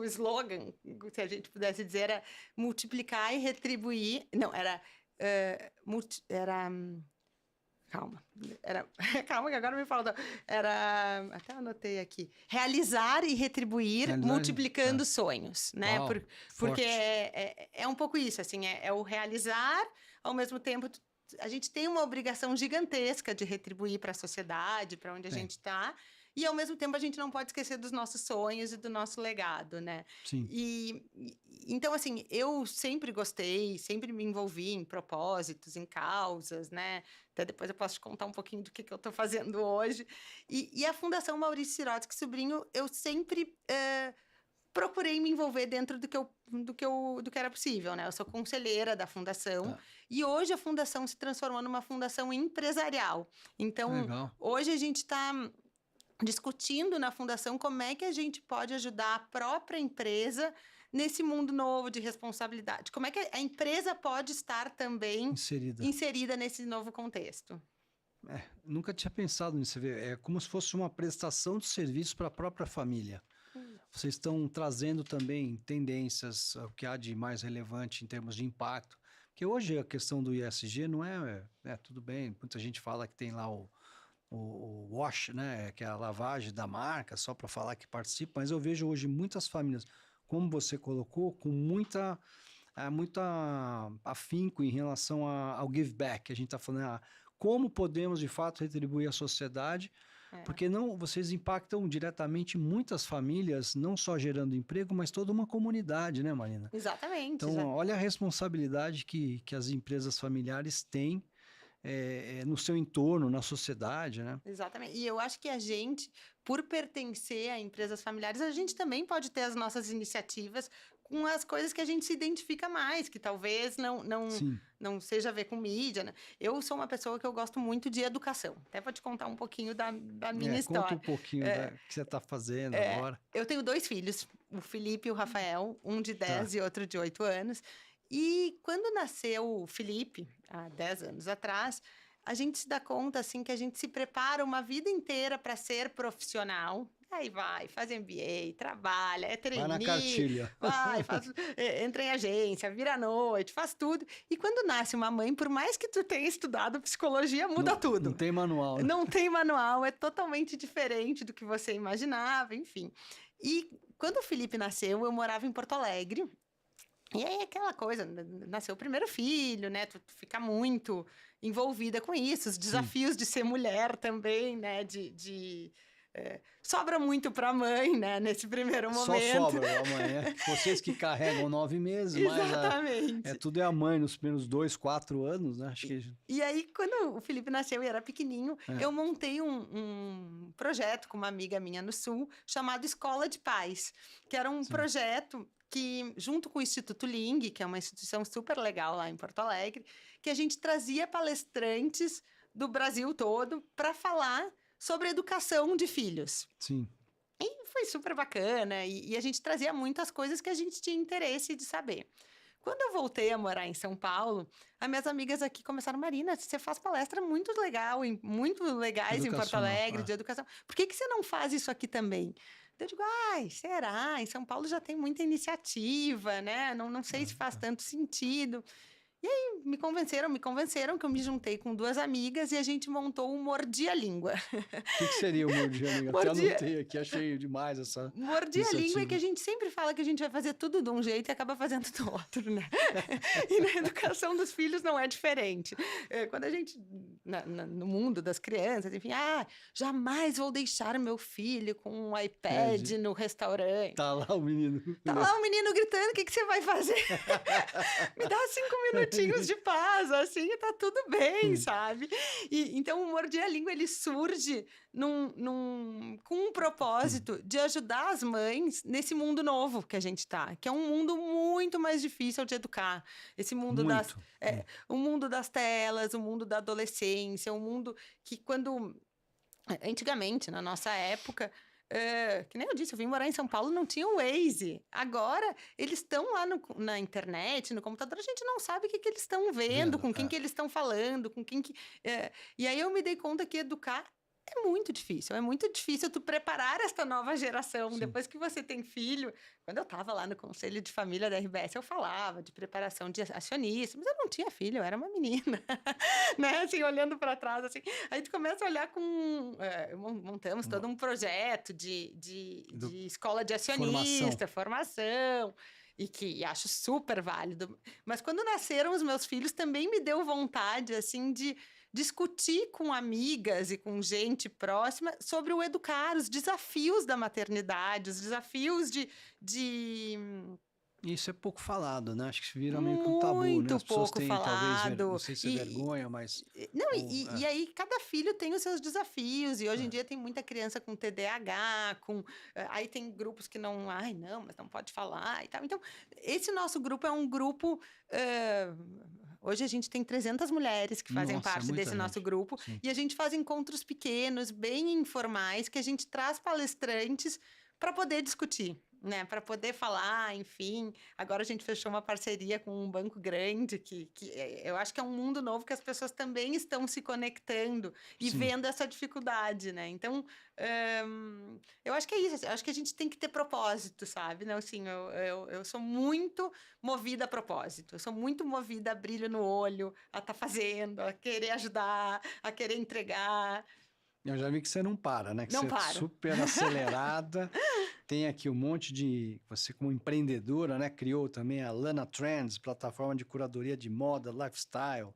slogan, se a gente pudesse dizer, era multiplicar e retribuir. Não, era calma. Calma que agora me fala. Era, até anotei aqui. Realizar e retribuir multiplicando sonhos, né? Uau, Porque forte. é um pouco isso, assim, é o realizar, ao mesmo tempo a gente tem uma obrigação gigantesca de retribuir para a sociedade, para onde a gente está, e ao mesmo tempo a gente não pode esquecer dos nossos sonhos e do nosso legado, né? Sim. Então, assim, eu sempre gostei, sempre me envolvi em propósitos, em causas, né? Até depois eu posso te contar um pouquinho do que eu estou fazendo hoje. E a Fundação Maurício Sirotsky Sobrinho, eu sempre procurei me envolver dentro do que era possível, né? Eu sou conselheira da fundação e hoje a fundação se transformou numa fundação empresarial. Então, legal. Hoje a gente está discutindo na fundação como é que a gente pode ajudar a própria empresa nesse mundo novo de responsabilidade. Como é que a empresa pode estar também inserida nesse novo contexto? Nunca tinha pensado nisso. É como se fosse uma prestação de serviço para a própria família. Vocês estão trazendo também tendências, o que há de mais relevante em termos de impacto. Porque hoje a questão do ESG não tudo bem, muita gente fala que tem lá o wash, né, que é a lavagem da marca, só para falar que participa, mas eu vejo hoje muitas famílias, como você colocou, com muita afinco em relação ao give back, a gente está falando, como podemos de fato retribuir a sociedade, porque vocês impactam diretamente muitas famílias, não só gerando emprego, mas toda uma comunidade, né, Marina? Exatamente. Então, olha a responsabilidade que as empresas familiares têm no seu entorno, na sociedade, né? Exatamente. E eu acho que a gente, por pertencer a empresas familiares, a gente também pode ter as nossas iniciativas com as coisas que a gente se identifica mais, que talvez não seja a ver com mídia, né? Eu sou uma pessoa que eu gosto muito de educação. Até vou te contar um pouquinho da minha história. Conta um pouquinho do que você está fazendo agora. Eu tenho 2 filhos, o Felipe e o Rafael, um de 10 e outro de 8 anos. E quando nasceu o Felipe, há 10 anos atrás, a gente se dá conta assim que a gente se prepara uma vida inteira para ser profissional. Aí faz MBA, trabalha, é trainee, vai na cartilha. Entra em agência, vira à noite, faz tudo. E quando nasce uma mãe, por mais que tu tenha estudado psicologia, muda tudo. Não tem manual. Né? Não tem manual, é totalmente diferente do que você imaginava, enfim. E quando o Felipe nasceu, eu morava em Porto Alegre. E aí aquela coisa, nasceu o primeiro filho, né? Tu fica muito envolvida com isso, os desafios de ser mulher também, né? Sobra muito para a mãe, né? Nesse primeiro momento. Só sobra para a mãe, né? Vocês que carregam 9 meses, Exatamente. mas tudo é a mãe nos primeiros 2, 4 anos, né? Acho que... E aí, quando o Felipe nasceu e era pequenininho, eu montei um projeto com uma amiga minha no Sul, chamado Escola de Pais, que era um projeto que, junto com o Instituto Ling, que é uma instituição super legal lá em Porto Alegre, que a gente trazia palestrantes do Brasil todo para falar sobre educação de filhos. Sim. E foi super bacana, e a gente trazia muitas coisas que a gente tinha interesse de saber. Quando eu voltei a morar em São Paulo, as minhas amigas aqui começaram, Marina, você faz palestra muito legais em Porto Alegre, de educação. Por que você não faz isso aqui também? Eu digo, será? Em São Paulo já tem muita iniciativa, né? Não sei se faz tanto sentido. E aí me convenceram que eu me juntei com 2 amigas e a gente montou o Mordi a Língua. O que seria o Mordi a Língua? Até anotei aqui, achei demais essa Mordi a Língua é que a gente sempre fala que a gente vai fazer tudo de um jeito e acaba fazendo do outro, né? E na educação dos filhos não é diferente. Quando a gente, no mundo das crianças, enfim, jamais vou deixar meu filho com um iPad no restaurante. Tá lá o menino. Tá lá o menino gritando, o que você vai fazer? Me dá 5 minutinhos minutinhos de paz, assim, e tá tudo bem, sabe? E, então, o Mordi a Língua, ele surge com um propósito de ajudar as mães nesse mundo novo que a gente tá, que é um mundo muito mais difícil de educar. Esse mundo Muito. o mundo das telas, o mundo da adolescência, um mundo que quando antigamente, na nossa época, que nem eu disse, eu vim morar em São Paulo, não tinha o Waze. Agora, eles estão lá na internet, no computador, a gente não sabe o que eles estão vendo, com quem que eles estão falando, com quem que... E aí eu me dei conta que educar é muito difícil tu preparar esta nova geração. Sim. Depois que você tem filho, quando eu estava lá no Conselho de Família da RBS, eu falava de preparação de acionista, mas eu não tinha filho, eu era uma menina, né? Assim, olhando para trás, assim. Aí tu começa a olhar montamos todo um projeto de escola de acionista, formação. E que acho super válido. Mas quando nasceram os meus filhos, também me deu vontade, assim, de discutir com amigas e com gente próxima sobre o educar, os desafios da maternidade, os desafios de... Isso é pouco falado, né? Acho que se vira meio que um tabu, né? Muito As pessoas pouco têm, talvez, falado. não sei se é vergonha, mas... Não, e aí cada filho tem os seus desafios, e hoje em dia tem muita criança com TDAH, aí tem grupos que não, não, mas não pode falar e tal. Então, esse nosso grupo é um grupo... Hoje a gente tem 300 mulheres que fazem parte desse nosso grupo. Sim. E a gente faz encontros pequenos, bem informais, que a gente traz palestrantes para poder discutir, né? Para poder falar, enfim. Agora a gente fechou uma parceria com um banco grande, que eu acho que é um mundo novo que as pessoas também estão se conectando e Sim. vendo essa dificuldade, né? Então, eu acho que é isso. Eu acho que a gente tem que ter propósito, sabe? Não, assim, eu sou muito movida a propósito. Eu sou muito movida a brilho no olho, a estar fazendo, a querer ajudar, a querer entregar. Eu já vi que você não para, né? Que não você paro. É super acelerada. Tem aqui um monte de... Você, como empreendedora, né? Criou também a Lana Trends, plataforma de curadoria de moda, lifestyle.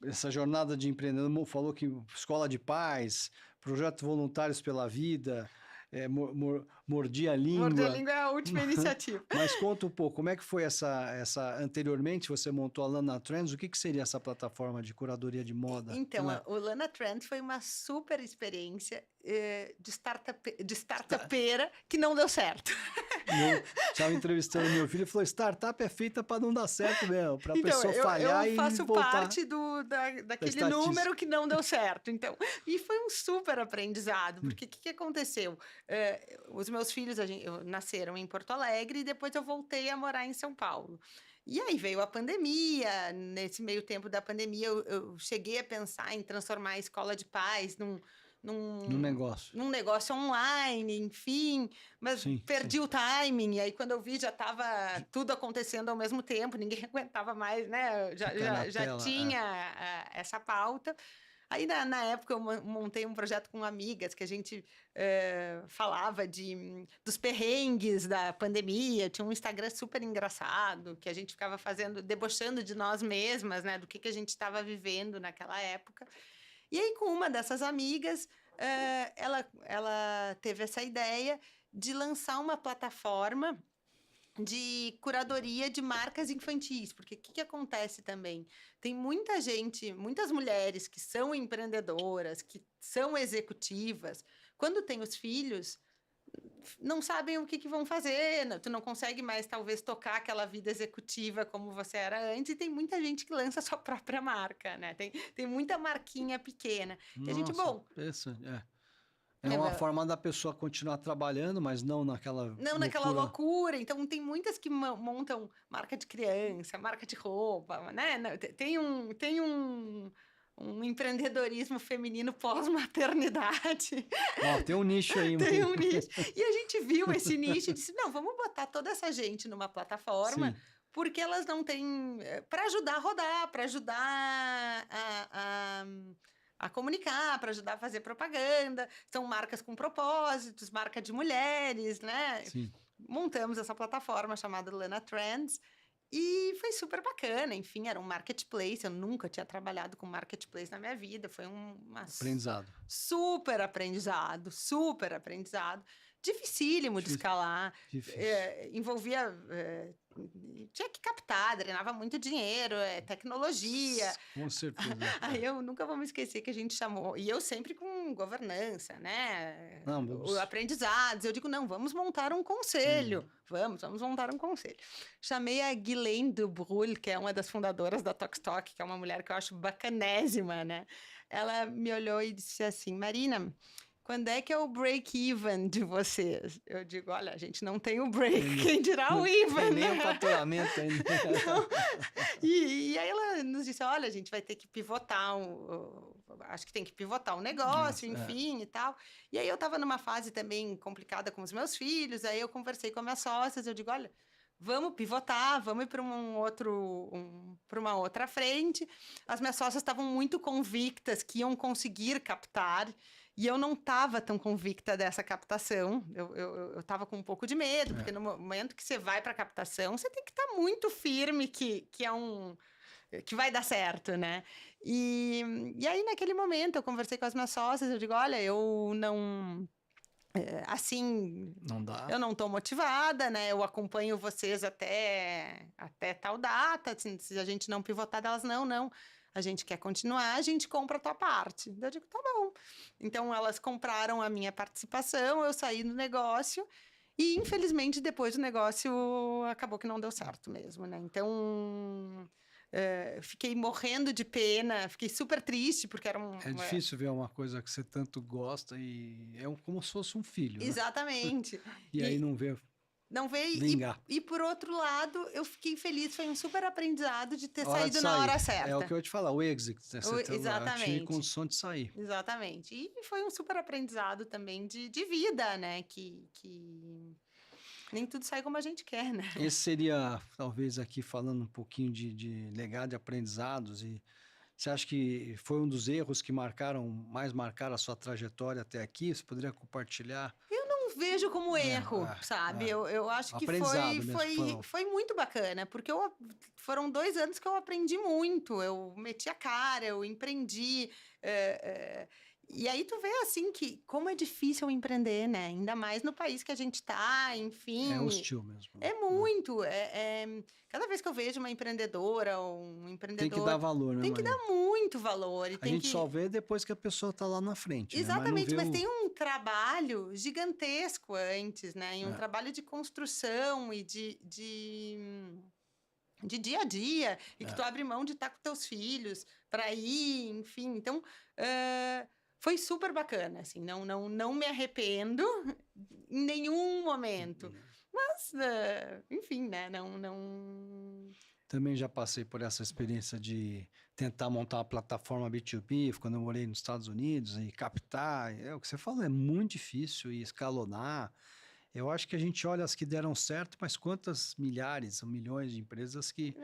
Essa jornada de empreendedor, falou que Escola de Paz, Projeto Voluntários pela Vida, Mordi a Língua. Mordi a Língua é a última iniciativa. Mas conta um pouco, como é que foi essa anteriormente você montou a Lana Trends, o que seria essa plataforma de curadoria de moda? Então, o Lana Trends foi uma super experiência de startupeira que não deu certo. Eu estava entrevistando meu filho e falou, startup é feita para não dar certo mesmo, para a pessoa falhar e voltar. Eu faço parte daquele número que não deu certo. Então, e foi um super aprendizado, porque o que aconteceu? Os meus filhos nasceram em Porto Alegre e depois eu voltei a morar em São Paulo. E aí veio a pandemia, nesse meio tempo da pandemia eu cheguei a pensar em transformar a Escola de Paz num negócio online, enfim, mas perdi o timing, e aí quando eu vi já estava tudo acontecendo ao mesmo tempo, ninguém aguentava mais, né? Já tinha essa pauta. Aí, na época, eu montei um projeto com amigas que a gente falava dos perrengues da pandemia. Tinha um Instagram super engraçado que a gente ficava debochando de nós mesmas, né? Do que a gente estava vivendo naquela época. E aí, com uma dessas amigas, ela teve essa ideia de lançar uma plataforma de curadoria de marcas infantis, porque o que acontece também? Tem muita gente, muitas mulheres que são empreendedoras, que são executivas, quando tem os filhos, não sabem o que vão fazer, tu não consegue mais, talvez, tocar aquela vida executiva como você era antes, e tem muita gente que lança a sua própria marca, né? Tem muita marquinha pequena. Nossa, e a gente, bom... É uma forma da pessoa continuar trabalhando, mas não naquela naquela loucura. Então, tem muitas que montam marca de criança, marca de roupa, né? Tem um empreendedorismo feminino pós-maternidade. Tem um nicho aí. Tem um nicho. E a gente viu esse nicho e disse, não, vamos botar toda essa gente numa plataforma... Sim. Porque elas não têm... Para ajudar a rodar, para ajudar a comunicar, para ajudar a fazer propaganda. São marcas com propósitos, marca de mulheres, né? Sim. Montamos essa plataforma chamada Lana Trends e foi super bacana. Enfim, era um marketplace. Eu nunca tinha trabalhado com marketplace na minha vida. Foi aprendizado. Super aprendizado, super aprendizado. dificílimo de Difícil. escalar. Difícil. Envolvia... tinha que captar, drenava muito dinheiro, tecnologia. Com certeza. Aí eu nunca vou me esquecer que a gente chamou... E eu sempre com governança, né? Não, vamos... Aprendizados. Eu digo, não, vamos montar um conselho. Vamos montar um conselho. Chamei a Ghislaine Dubrul, que é uma das fundadoras da Tokstok, que é uma mulher que eu acho bacanésima, né? Ela me olhou e disse assim, Marina... Quando é que é o break-even de vocês? Eu digo, olha, a gente não tem o break, quem dirá o even, tem nem né? o faturamento ainda. E aí ela nos disse, olha, a gente vai ter que pivotar, acho que tem que pivotar o negócio, enfim, e tal. E aí eu estava numa fase também complicada com os meus filhos, aí eu conversei com as minhas sócias, eu digo, olha, vamos pivotar, vamos ir para para uma outra frente. As minhas sócias estavam muito convictas que iam conseguir captar, e eu não estava tão convicta dessa captação. Eu estava com um pouco de medo, porque no momento que você vai para a captação, você tem que estar muito firme que vai dar certo, né? E aí, naquele momento, eu conversei com as minhas sócias, eu digo, olha, eu não... assim, não dá. Eu não estou motivada, né? Eu acompanho vocês até tal data. Se a gente não pivotar delas, não. A gente quer continuar, a gente compra a tua parte. Eu digo, tá bom. Então, elas compraram a minha participação, eu saí do negócio e, infelizmente, depois o negócio acabou que não deu certo mesmo, né? Então... fiquei morrendo de pena, fiquei super triste, porque era É difícil ver uma coisa que você tanto gosta e como se fosse um filho, né? Exatamente. E aí não vê Não veio. vingar. E por outro lado, eu fiquei feliz. Foi um super aprendizado de ter Hora saído de na sair. hora certa. É o que eu ia te falar, o exit. Né? Eu Exatamente. tive condição de sair. Exatamente. E foi um super aprendizado também de vida, né? Que nem tudo sai como a gente quer, né? Esse seria, talvez, aqui falando um pouquinho de legado de aprendizados. E você acha que foi um dos erros que mais marcaram a sua trajetória até aqui? Você poderia compartilhar? Não vejo como erro, sabe? Eu acho que foi muito bacana, porque foram 2 anos que eu aprendi muito. Eu meti a cara, eu empreendi. E aí tu vê, assim, que como é difícil empreender, né? Ainda mais no país que a gente tá, enfim. É hostil mesmo. É muito. Cada vez que eu vejo uma empreendedora ou um empreendedor... Tem que dar valor, né, Tem que dar muito valor. E a gente só vê depois que a pessoa tá lá na frente, Exatamente, né? mas tem um trabalho gigantesco antes, né? E um trabalho de construção e de dia a dia, e que tu abre mão de estar com teus filhos para ir, enfim. Então, foi super bacana, assim, não me arrependo em nenhum momento. Mas, enfim, né? Também já passei por essa experiência de tentar montar uma plataforma B2B, quando eu morei nos Estados Unidos, e captar. O que você falou, é muito difícil e escalonar. Eu acho que a gente olha as que deram certo, mas quantas milhares ou milhões de empresas que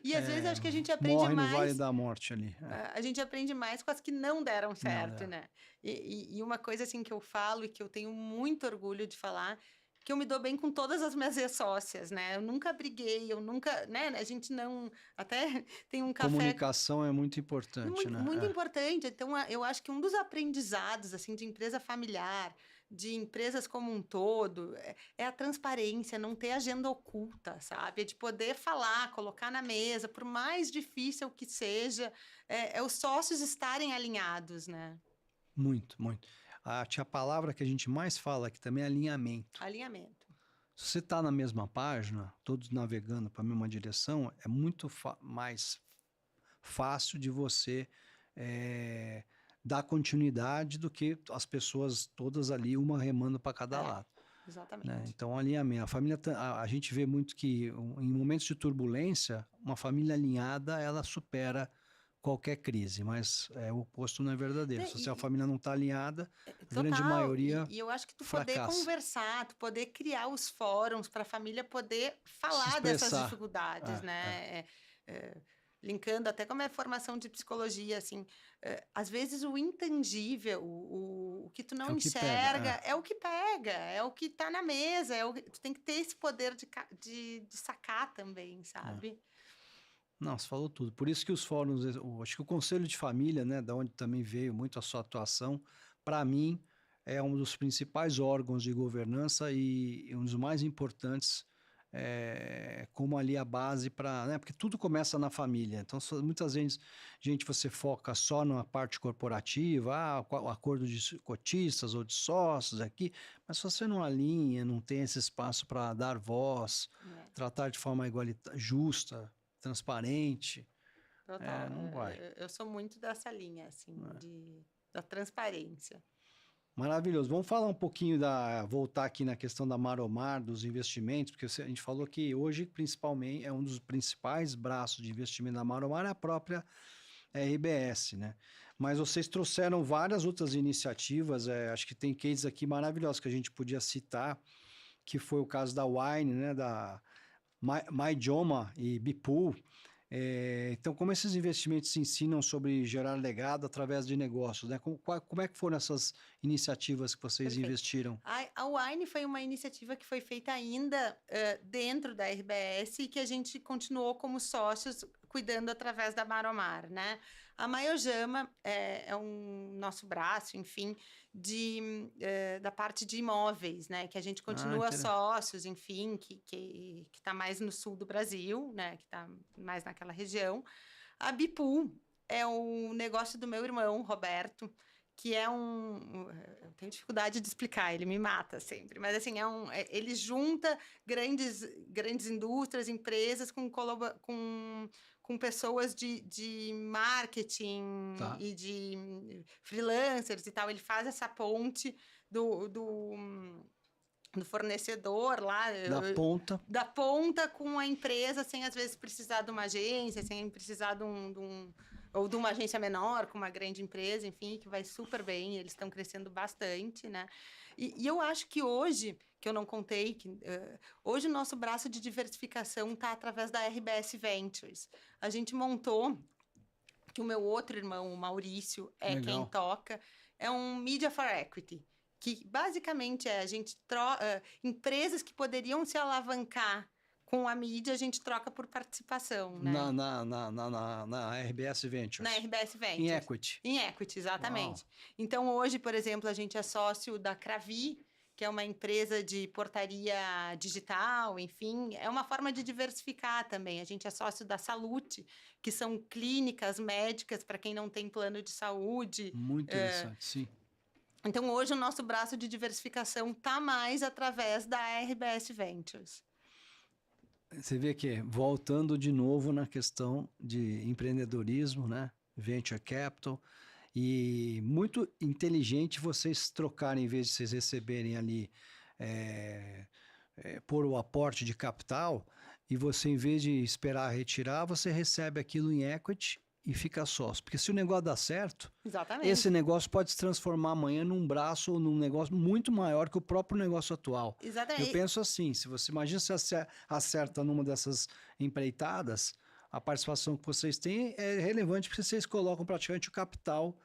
E às vezes acho que a gente aprende morrem mais... no Vale da Morte ali. A gente aprende mais com as que não deram certo, né? E uma coisa assim que eu falo e que eu tenho muito orgulho de falar, que eu me dou bem com todas as minhas ex-sócias, né? Eu nunca briguei, eu nunca, né? A gente não... Até tem um café... Comunicação é muito importante, né? Muito importante. Então, eu acho que um dos aprendizados, assim, de empresa familiar, de empresas como um todo, é a transparência, não ter agenda oculta, sabe? É de poder falar, colocar na mesa, por mais difícil que seja, os sócios estarem alinhados, né? Muito, muito. A palavra que a gente mais fala aqui também é alinhamento. Alinhamento. Se você está na mesma página, todos navegando para a mesma direção, é muito mais fácil de você dar continuidade do que as pessoas todas ali, uma remando para cada lado. Exatamente. Né? Então, alinhamento. A família, a gente vê muito que em momentos de turbulência, uma família alinhada, ela supera qualquer crise, mas o oposto não é verdadeiro. Se a família não está alinhada, a grande maioria E eu acho que tu fracassa. Poder conversar, tu poder criar os fóruns para a família poder falar dessas dificuldades, né? Linkando até com a minha formação de psicologia, assim, às vezes o intangível, o que tu não enxerga, é o que pega, é o que está na mesa, tu tem que ter esse poder de sacar também, sabe? Não, você falou tudo. Por isso que os fóruns, acho que o Conselho de Família, né, da onde também veio muito a sua atuação, para mim, é um dos principais órgãos de governança e um dos mais importantes, como ali a base para, né? Porque tudo começa na família. Então, muitas vezes, você foca só na parte corporativa, o acordo de cotistas ou de sócios aqui, mas se você não alinha, não tem esse espaço para dar voz, tratar de forma justa, transparente, Total. não vai. Eu sou muito dessa linha, assim, da transparência. Maravilhoso. Vamos falar um pouquinho voltar aqui na questão da Maromar, dos investimentos, porque a gente falou que hoje, principalmente, é um dos principais braços de investimento da Maromar, é a própria RBS, né? Mas vocês trouxeram várias outras iniciativas, acho que tem cases aqui maravilhosos que a gente podia citar, que foi o caso da Wine, né? Da MyJoma e Bipool. Então, como esses investimentos se ensinam sobre gerar legado através de negócios, né? Como é que foram essas iniciativas que vocês Perfeito. investiram? A Wine foi uma iniciativa que foi feita ainda dentro da RBS e que a gente continuou como sócios cuidando através da Maromar, né? A MyJoma é um nosso braço, enfim, da parte de imóveis, né? Que a gente continua sócios, enfim, que está mais no sul do Brasil, né? Que está mais naquela região. A Bipool é o negócio do meu irmão, Roberto, que eu tenho dificuldade de explicar, ele me mata sempre, mas assim, ele junta grandes indústrias, empresas com pessoas de marketing e de freelancers e tal, ele faz essa ponte do fornecedor lá, da ponta com a empresa, sem às vezes precisar de uma agência, sem precisar ou de uma agência menor, com uma grande empresa, enfim, que vai super bem, eles estão crescendo bastante, né? E eu acho que hoje, que eu não contei, hoje o nosso braço de diversificação está através da RBS Ventures. A gente montou, que o meu outro irmão, o Maurício, quem toca, é um Media for Equity, que basicamente a gente empresas que poderiam se alavancar com a mídia, a gente troca por participação, né? Na RBS Ventures. Na RBS Ventures. Em equity. Em equity, exatamente. Uau. Então, hoje, por exemplo, a gente é sócio da Cravi, que é uma empresa de portaria digital, enfim, é uma forma de diversificar também. A gente é sócio da Salute, que são clínicas médicas para quem não tem plano de saúde. Muito interessante, sim. Então, hoje, o nosso braço de diversificação está mais através da RBS Ventures. Você vê que, voltando de novo na questão de empreendedorismo, né? Venture Capital, e muito inteligente vocês trocarem, em vez de vocês receberem ali por o aporte de capital, e você, em vez de esperar retirar, você recebe aquilo em equity e fica sócio. Porque se o negócio dá certo, exatamente, esse negócio pode se transformar amanhã num braço ou num negócio muito maior que o próprio negócio atual. Exatamente. Eu penso assim, se você imagina se acerta numa dessas empreitadas, a participação que vocês têm é relevante porque vocês colocam praticamente o capital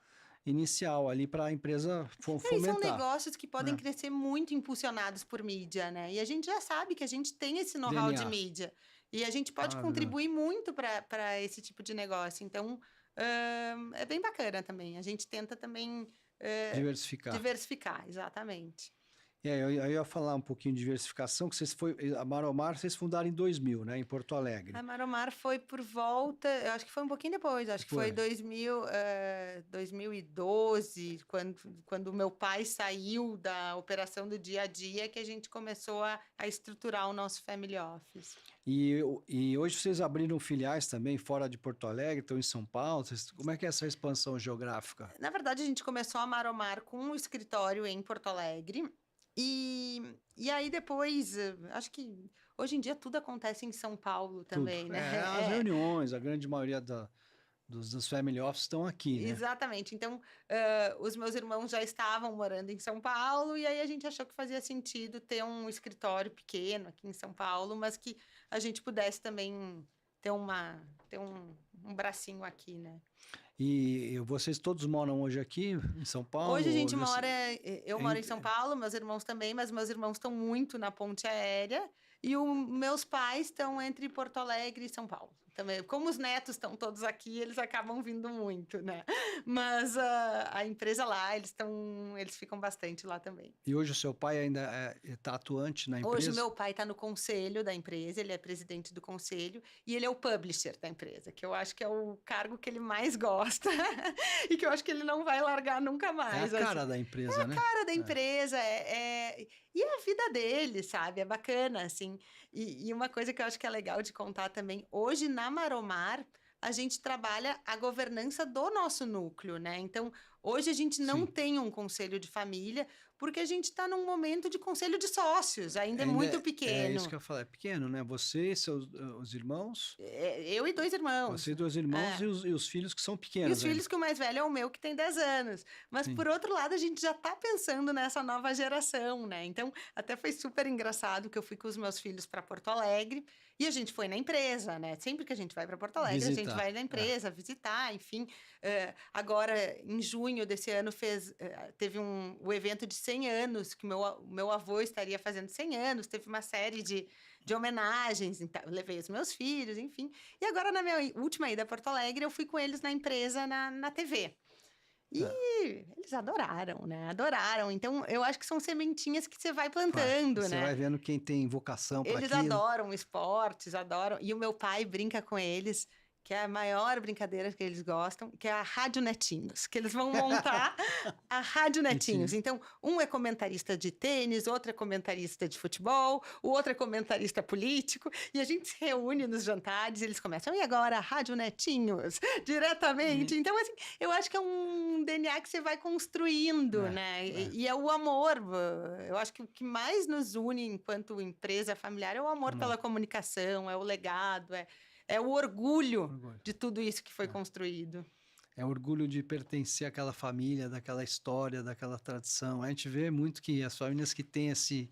inicial ali para a empresa fomentar. São negócios que podem crescer muito impulsionados por mídia, né? E a gente já sabe que a gente tem esse know-how de mídia. E a gente pode contribuir muito para esse tipo de negócio. Então, é bem bacana também. A gente tenta também... diversificar, exatamente. Eu ia falar um pouquinho de diversificação, que a Maromar vocês fundaram em 2000, né, em Porto Alegre. A Maromar foi por volta, eu acho que foi um pouquinho depois, acho que foi 2012, quando o meu pai saiu da operação do dia a dia, que a gente começou a estruturar o nosso family office. E hoje vocês abriram filiais também fora de Porto Alegre, estão em São Paulo, como é que é essa expansão geográfica? Na verdade, a gente começou a Maromar com um escritório em Porto Alegre, e aí depois, acho que hoje em dia tudo acontece em São Paulo também, né? As reuniões, a grande maioria dos family offices estão aqui, né? Exatamente. Então, os meus irmãos já estavam morando em São Paulo e aí a gente achou que fazia sentido ter um escritório pequeno aqui em São Paulo, mas que a gente pudesse também ter um bracinho aqui, né? E vocês todos moram hoje aqui em São Paulo? Hoje a gente eu moro em São Paulo, meus irmãos também, mas meus irmãos estão muito na ponte aérea e meus pais estão entre Porto Alegre e São Paulo. também. Como os netos estão todos aqui, eles acabam vindo muito, né? Mas a empresa lá, eles ficam bastante lá também. E hoje o seu pai ainda está atuante na Hoje empresa? meu pai está no conselho da empresa, ele é presidente do conselho e ele é o publisher da empresa, que eu acho que é o cargo que ele mais gosta e que eu acho que ele não vai largar nunca É a mais. cara da empresa, né? Cara da empresa, e é a vida dele, sabe? É bacana, assim. E uma coisa que eu acho que é legal de contar também, hoje na Maromar, a gente trabalha a governança do nosso núcleo, né? Então, hoje a gente não Sim. tem um conselho de família, porque a gente está num momento de conselho de sócios, ainda é muito É pequeno. isso que eu falei, é pequeno, né? Você, seus os irmãos, Eu e 2 irmãos. você e 2 irmãos É. e os filhos que são E pequenos os ainda. filhos que o mais velho é o meu, que tem 10 anos. Mas, Sim. por outro lado, a gente já está pensando nessa nova geração, né? Então, até foi super engraçado que eu fui com os meus filhos para Porto Alegre e a gente foi na empresa, né? Sempre que a gente vai para Porto Alegre, a gente Visitar, vai na empresa visitar, enfim. Agora, em junho desse ano, teve o evento de 100 anos, que meu avô estaria fazendo 100 anos, teve uma série de homenagens, então, eu levei os meus filhos, enfim. E agora, na minha última ida a Porto Alegre, eu fui com eles na empresa, na TV. E Tá. eles adoraram, né? Adoraram. Então, eu acho que são sementinhas que você vai plantando, Você né? vai vendo quem tem vocação para Eles aquilo. adoram esportes, adoram. E o meu pai brinca com eles, que é a maior brincadeira que eles gostam, que é a Rádio Netinhos, que eles vão montar a Rádio Netinhos. Então, um é comentarista de tênis, outro é comentarista de futebol, o outro é comentarista político, e a gente se reúne nos jantares, e eles começam, e agora, a Rádio Netinhos, diretamente. Então, assim, eu acho que é um DNA que você vai construindo, né? E é o amor. Eu acho que o que mais nos une enquanto empresa familiar é o amor pela comunicação, é o legado, é o orgulho de tudo isso que foi construído. É orgulho de pertencer àquela família, daquela história, daquela tradição. A gente vê muito que as famílias que têm esse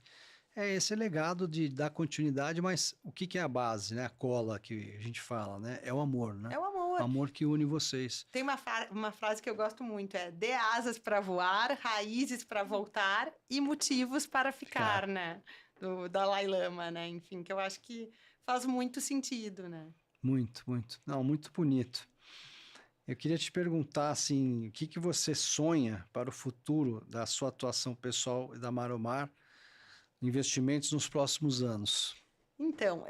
legado de dar continuidade, mas o que é a base, né? A cola que a gente fala, né? É o amor, né? É o amor. O amor que une vocês. Tem uma frase que eu gosto muito, dê asas para voar, raízes para voltar e motivos para ficar, né? Do Dalai Lama, né? Enfim, que eu acho que faz muito sentido, né? Muito, muito. Não, muito bonito. Eu queria te perguntar, assim, o que você sonha para o futuro da sua atuação pessoal e da Maromar, investimentos nos próximos anos? Então,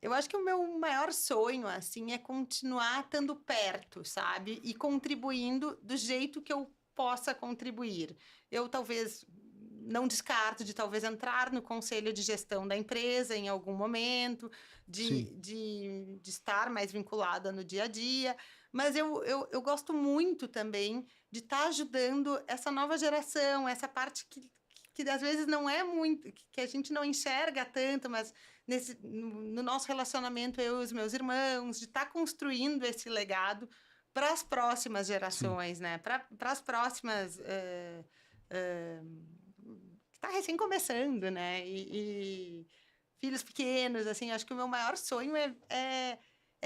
eu acho que o meu maior sonho, assim, é continuar estando perto, sabe? E contribuindo do jeito que eu possa contribuir. Eu talvez não descarto de talvez entrar no conselho de gestão da empresa em algum momento, de estar mais vinculada no dia a dia, mas eu gosto muito também de estar ajudando essa nova geração, essa parte que às vezes não é muito, que a gente não enxerga tanto, mas no nosso relacionamento, eu e os meus irmãos, de estar construindo esse legado para as próximas gerações, né? Para as próximas... que está recém começando, né? E filhos pequenos, assim, acho que o meu maior sonho é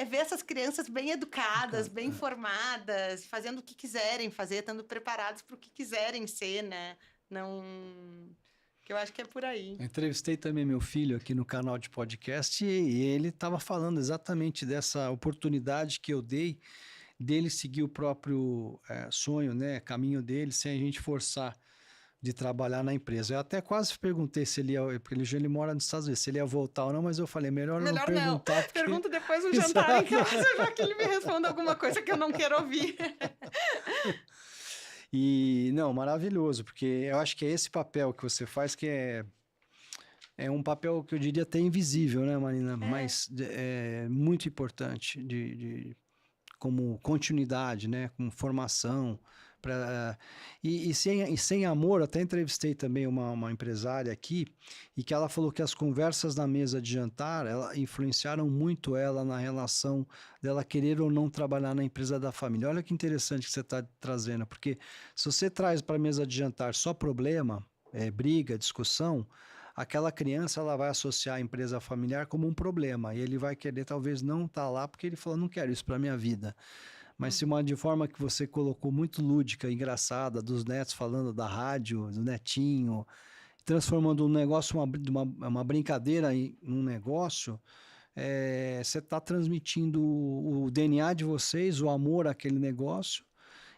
ver essas crianças bem educadas, bem formadas, fazendo o que quiserem fazer, estando preparados para o que quiserem ser, né? Não... que eu acho que é por aí. Eu entrevistei também meu filho aqui no canal de podcast e ele estava falando exatamente dessa oportunidade que eu dei dele seguir o próprio sonho, né, caminho dele, sem a gente forçar de trabalhar na empresa. Eu até quase perguntei se ele ia, porque ele mora nos Estados Unidos, se ele ia voltar ou não, mas eu falei, melhor não perguntar. Porque... Pergunta depois no jantar em casa, já que ele me responda alguma coisa que eu não quero ouvir. E, não, maravilhoso, porque eu acho que é esse papel que você faz que é um papel que eu diria até invisível, né, Marina? Mas é muito importante como continuidade, né? Como formação. E sem amor, até entrevistei também uma empresária aqui, e que ela falou que as conversas na mesa de jantar influenciaram muito ela na relação dela querer ou não trabalhar na empresa da família. Olha que interessante que você está trazendo, porque se você traz para a mesa de jantar só problema, briga, discussão, aquela criança ela vai associar a empresa familiar como um problema, e ele vai querer talvez não estar lá porque ele falou, não quero isso para minha vida. Mas de forma que você colocou muito lúdica, engraçada, dos netos falando da rádio, do netinho, transformando um negócio, uma brincadeira em um negócio, você está transmitindo o DNA de vocês, o amor àquele negócio,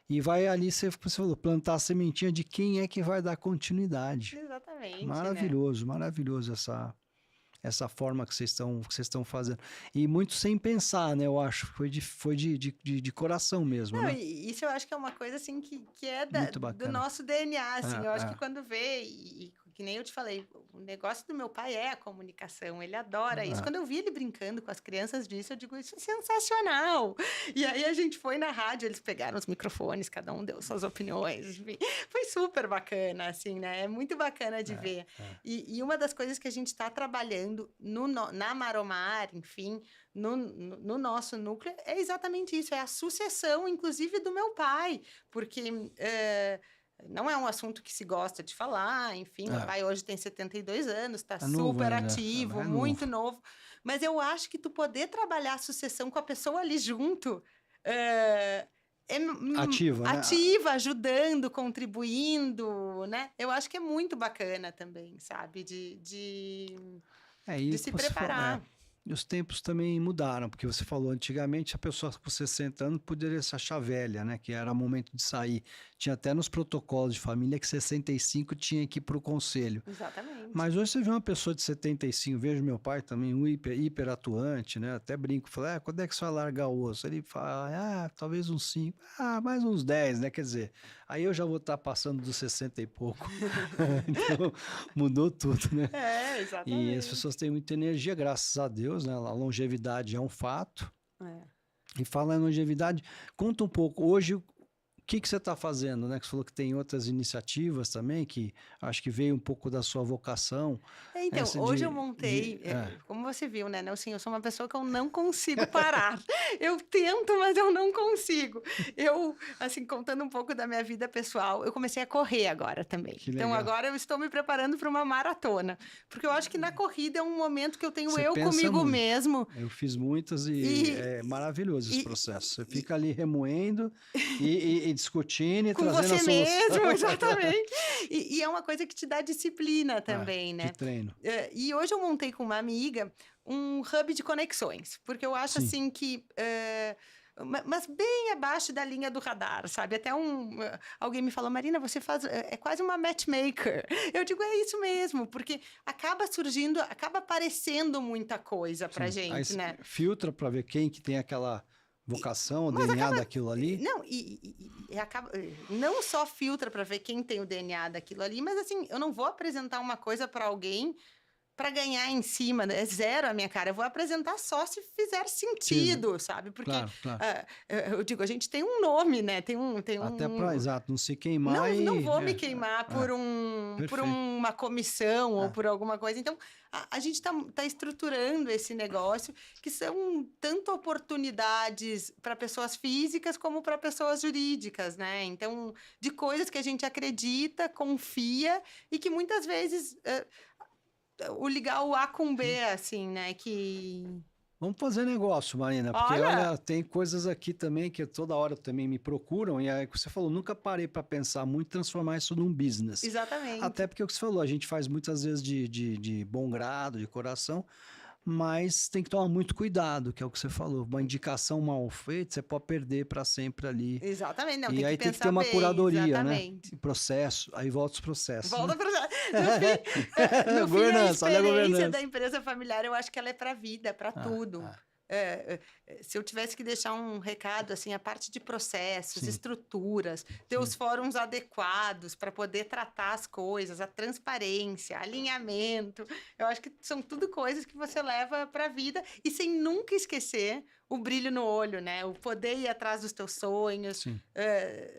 e vai ali, você falou, plantar a sementinha de quem é que vai dar continuidade. Exatamente, né? Maravilhoso, maravilhoso essa forma que vocês estão fazendo. E muito sem pensar, né? Eu acho. Foi de coração mesmo, Não, né? e isso eu acho que é uma coisa assim que é Muito do bacana. nosso DNA, assim. Eu acho que É. quando vê, que nem eu te falei, o negócio do meu pai é a comunicação, ele adora isso. É. Quando eu vi ele brincando com as crianças disso, eu digo, isso é sensacional. E aí a gente foi na rádio, eles pegaram os microfones, cada um deu suas opiniões, enfim. Foi super bacana, assim, né? É muito bacana de ver. E uma das coisas que a gente está trabalhando na Maromar, enfim, no nosso núcleo, é exatamente isso, é a sucessão, inclusive, do meu pai, porque não é um assunto que se gosta de falar, enfim, meu pai hoje tem 72 anos, está É novo super ainda, ativo, é muito novo. novo, mas eu acho que tu poder trabalhar a sucessão com a pessoa ali junto, é Ativa, né? ativa, ajudando, contribuindo, né? Eu acho que é muito bacana também, sabe? E De se preparar. E os tempos também mudaram, porque você falou, antigamente a pessoa com 60 anos poderia se achar velha, né? Que era o momento de sair. Tinha até nos protocolos de família que 65 tinha que ir para o conselho. Exatamente. Mas hoje você vê uma pessoa de 75, vejo meu pai também, um hiper atuante, né? Até brinco, falo, quando é que você vai largar o osso? Ele fala, talvez uns 5, mais uns 10, né? Quer dizer, aí eu já vou estar passando dos 60 e pouco. Então, mudou tudo, né? Exatamente. E as pessoas têm muita energia, graças a Deus, né? A longevidade é um fato. E falando em longevidade, conta um pouco, hoje, o que você está fazendo, né? Que você falou que tem outras iniciativas também, que acho que veio um pouco da sua vocação. Então, hoje eu montei, como você viu, né, Nelson, eu sou uma pessoa que eu não consigo parar. Eu tento, mas eu não consigo. Eu, assim, contando um pouco da minha vida pessoal, eu comecei a correr agora também. Então, agora eu estou me preparando para uma maratona. Porque eu acho que na corrida é um momento que eu tenho eu comigo mesmo. Eu fiz muitas e é maravilhoso esse processo. Você fica ali remoendo e discutindo e com trazendo a você solução. mesmo, exatamente. E é uma coisa que te dá disciplina também, né? De treino. E hoje eu montei com uma amiga um hub de conexões, porque eu acho assim que mas bem abaixo da linha do radar, sabe? Até alguém me falou, Marina, você faz é quase uma matchmaker. Eu digo, é isso mesmo, porque acaba surgindo, acaba aparecendo muita coisa pra gente, aí né? Filtra para ver quem que tem aquela vocação, o DNA daquilo ali. Não, acaba, não só filtra para ver quem tem o DNA daquilo ali, mas assim, eu não vou apresentar uma coisa para alguém para ganhar em cima, é zero a minha cara. Eu vou apresentar só se fizer sentido, sabe? Porque claro. eu digo, a gente tem um nome, né? Até para, exato, não se queimar não vou me queimar por uma comissão ou por alguma coisa. Então, a gente tá estruturando esse negócio, que são tanto oportunidades para pessoas físicas como para pessoas jurídicas, né? Então, de coisas que a gente acredita, confia e que muitas vezes o ligar o A com B, assim, né? Vamos fazer negócio, Marina, porque olha, tem coisas aqui também que toda hora também me procuram, e aí você falou, nunca parei para pensar muito transformar isso num business. Exatamente. Até porque o que você falou, a gente faz muitas vezes de bom grado, de coração, mas tem que tomar muito cuidado, que é o que você falou. Uma indicação mal feita, você pode perder para sempre ali. Exatamente, não, e tem aí que tem que ter uma bem, curadoria, exatamente. né? E processo, aí volta os processos. Volta né? no fim, a experiência da empresa familiar, eu acho que ela é para a vida, para tudo. Se eu tivesse que deixar um recado, assim, a parte de processos, estruturas, ter os fóruns adequados para poder tratar as coisas, a transparência, alinhamento, eu acho que são tudo coisas que você leva para a vida e sem nunca esquecer o brilho no olho, né? O poder ir atrás dos teus sonhos,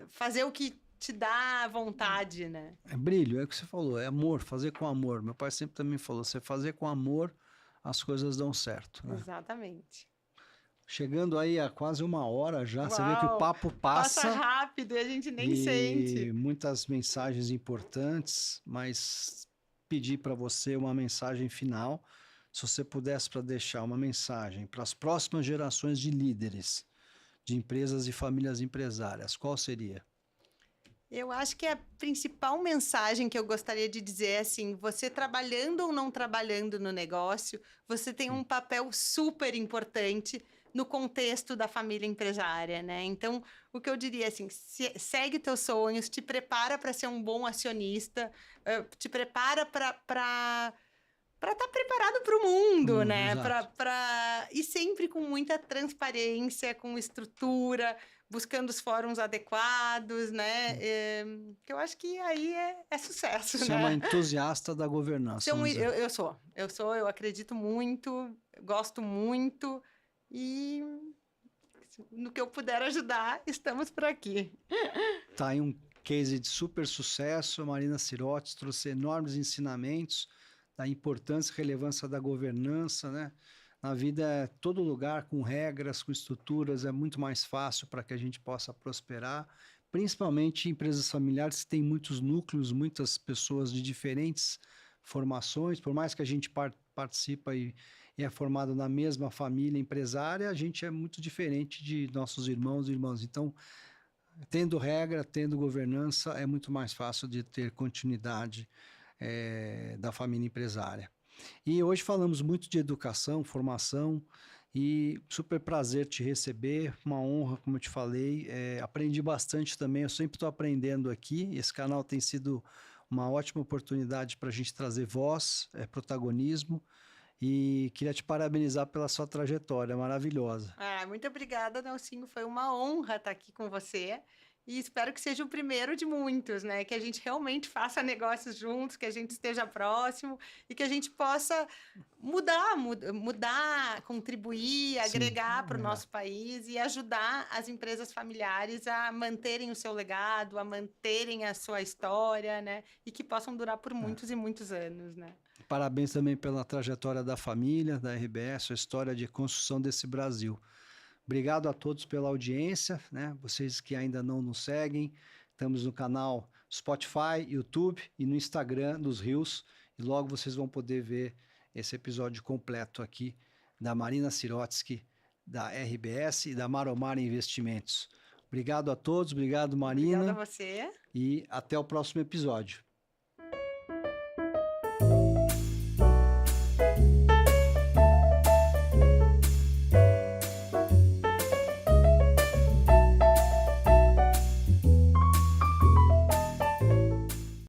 fazer o que te dá vontade, né? É brilho, é o que você falou, é amor, fazer com amor. Meu pai sempre também falou, você fazer com amor, as coisas dão certo. Né? Exatamente. Chegando aí a quase 1 hora já, você vê que o papo passa rápido e a gente nem sente. Muitas mensagens importantes, mas pedir para você uma mensagem final, se você pudesse para deixar uma mensagem para as próximas gerações de líderes, de empresas e famílias empresárias, qual seria? Eu acho que a principal mensagem que eu gostaria de dizer é assim: você trabalhando ou não trabalhando no negócio, você tem um Sim. papel super importante no contexto da família empresária, né? Então, o que eu diria é assim: segue teus sonhos, te prepara para ser um bom acionista, te prepara para estar preparado para o Para o mundo, mundo, né? exato. E sempre com muita transparência, com estrutura, buscando os fóruns adequados, né? Sim. Que eu acho que aí é sucesso, Você é uma né? entusiasta da governança, vamos dizer. Eu acredito muito, gosto muito e no que eu puder ajudar, estamos por aqui. Tá aí um case de super sucesso. A Marina Sirotes trouxe enormes ensinamentos da importância e relevância da governança, né? Na vida, todo lugar com regras, com estruturas, é muito mais fácil para que a gente possa prosperar, principalmente em empresas familiares que têm muitos núcleos, muitas pessoas de diferentes formações, por mais que a gente participa e é formado na mesma família empresária, a gente é muito diferente de nossos irmãos e irmãs. Então, tendo regra, tendo governança, é muito mais fácil de ter continuidade da família empresária. E hoje falamos muito de educação, formação, e super prazer te receber, uma honra, como eu te falei. Aprendi bastante também, eu sempre estou aprendendo aqui. Esse canal tem sido uma ótima oportunidade para a gente trazer voz, protagonismo, e queria te parabenizar pela sua trajetória maravilhosa. Ah, muito obrigada, Nelsinho. Foi uma honra estar aqui com você. E espero que seja o primeiro de muitos, né? Que a gente realmente faça negócios juntos, que a gente esteja próximo e que a gente possa mudar, contribuir, Sim, agregar para o nosso país e ajudar as empresas familiares a manterem o seu legado, a manterem a sua história, né? E que possam durar por muitos e muitos anos, né? parabéns também pela trajetória da família, da RBS, a história de construção desse Brasil. Obrigado a todos pela audiência, né? Vocês que ainda não nos seguem, estamos no canal Spotify, YouTube e no Instagram dos Rios, e logo vocês vão poder ver esse episódio completo aqui da Marina Sirotsky, da RBS e da Maromar Investimentos. Obrigado a todos, obrigado Obrigada a Marina, você. e até o próximo episódio.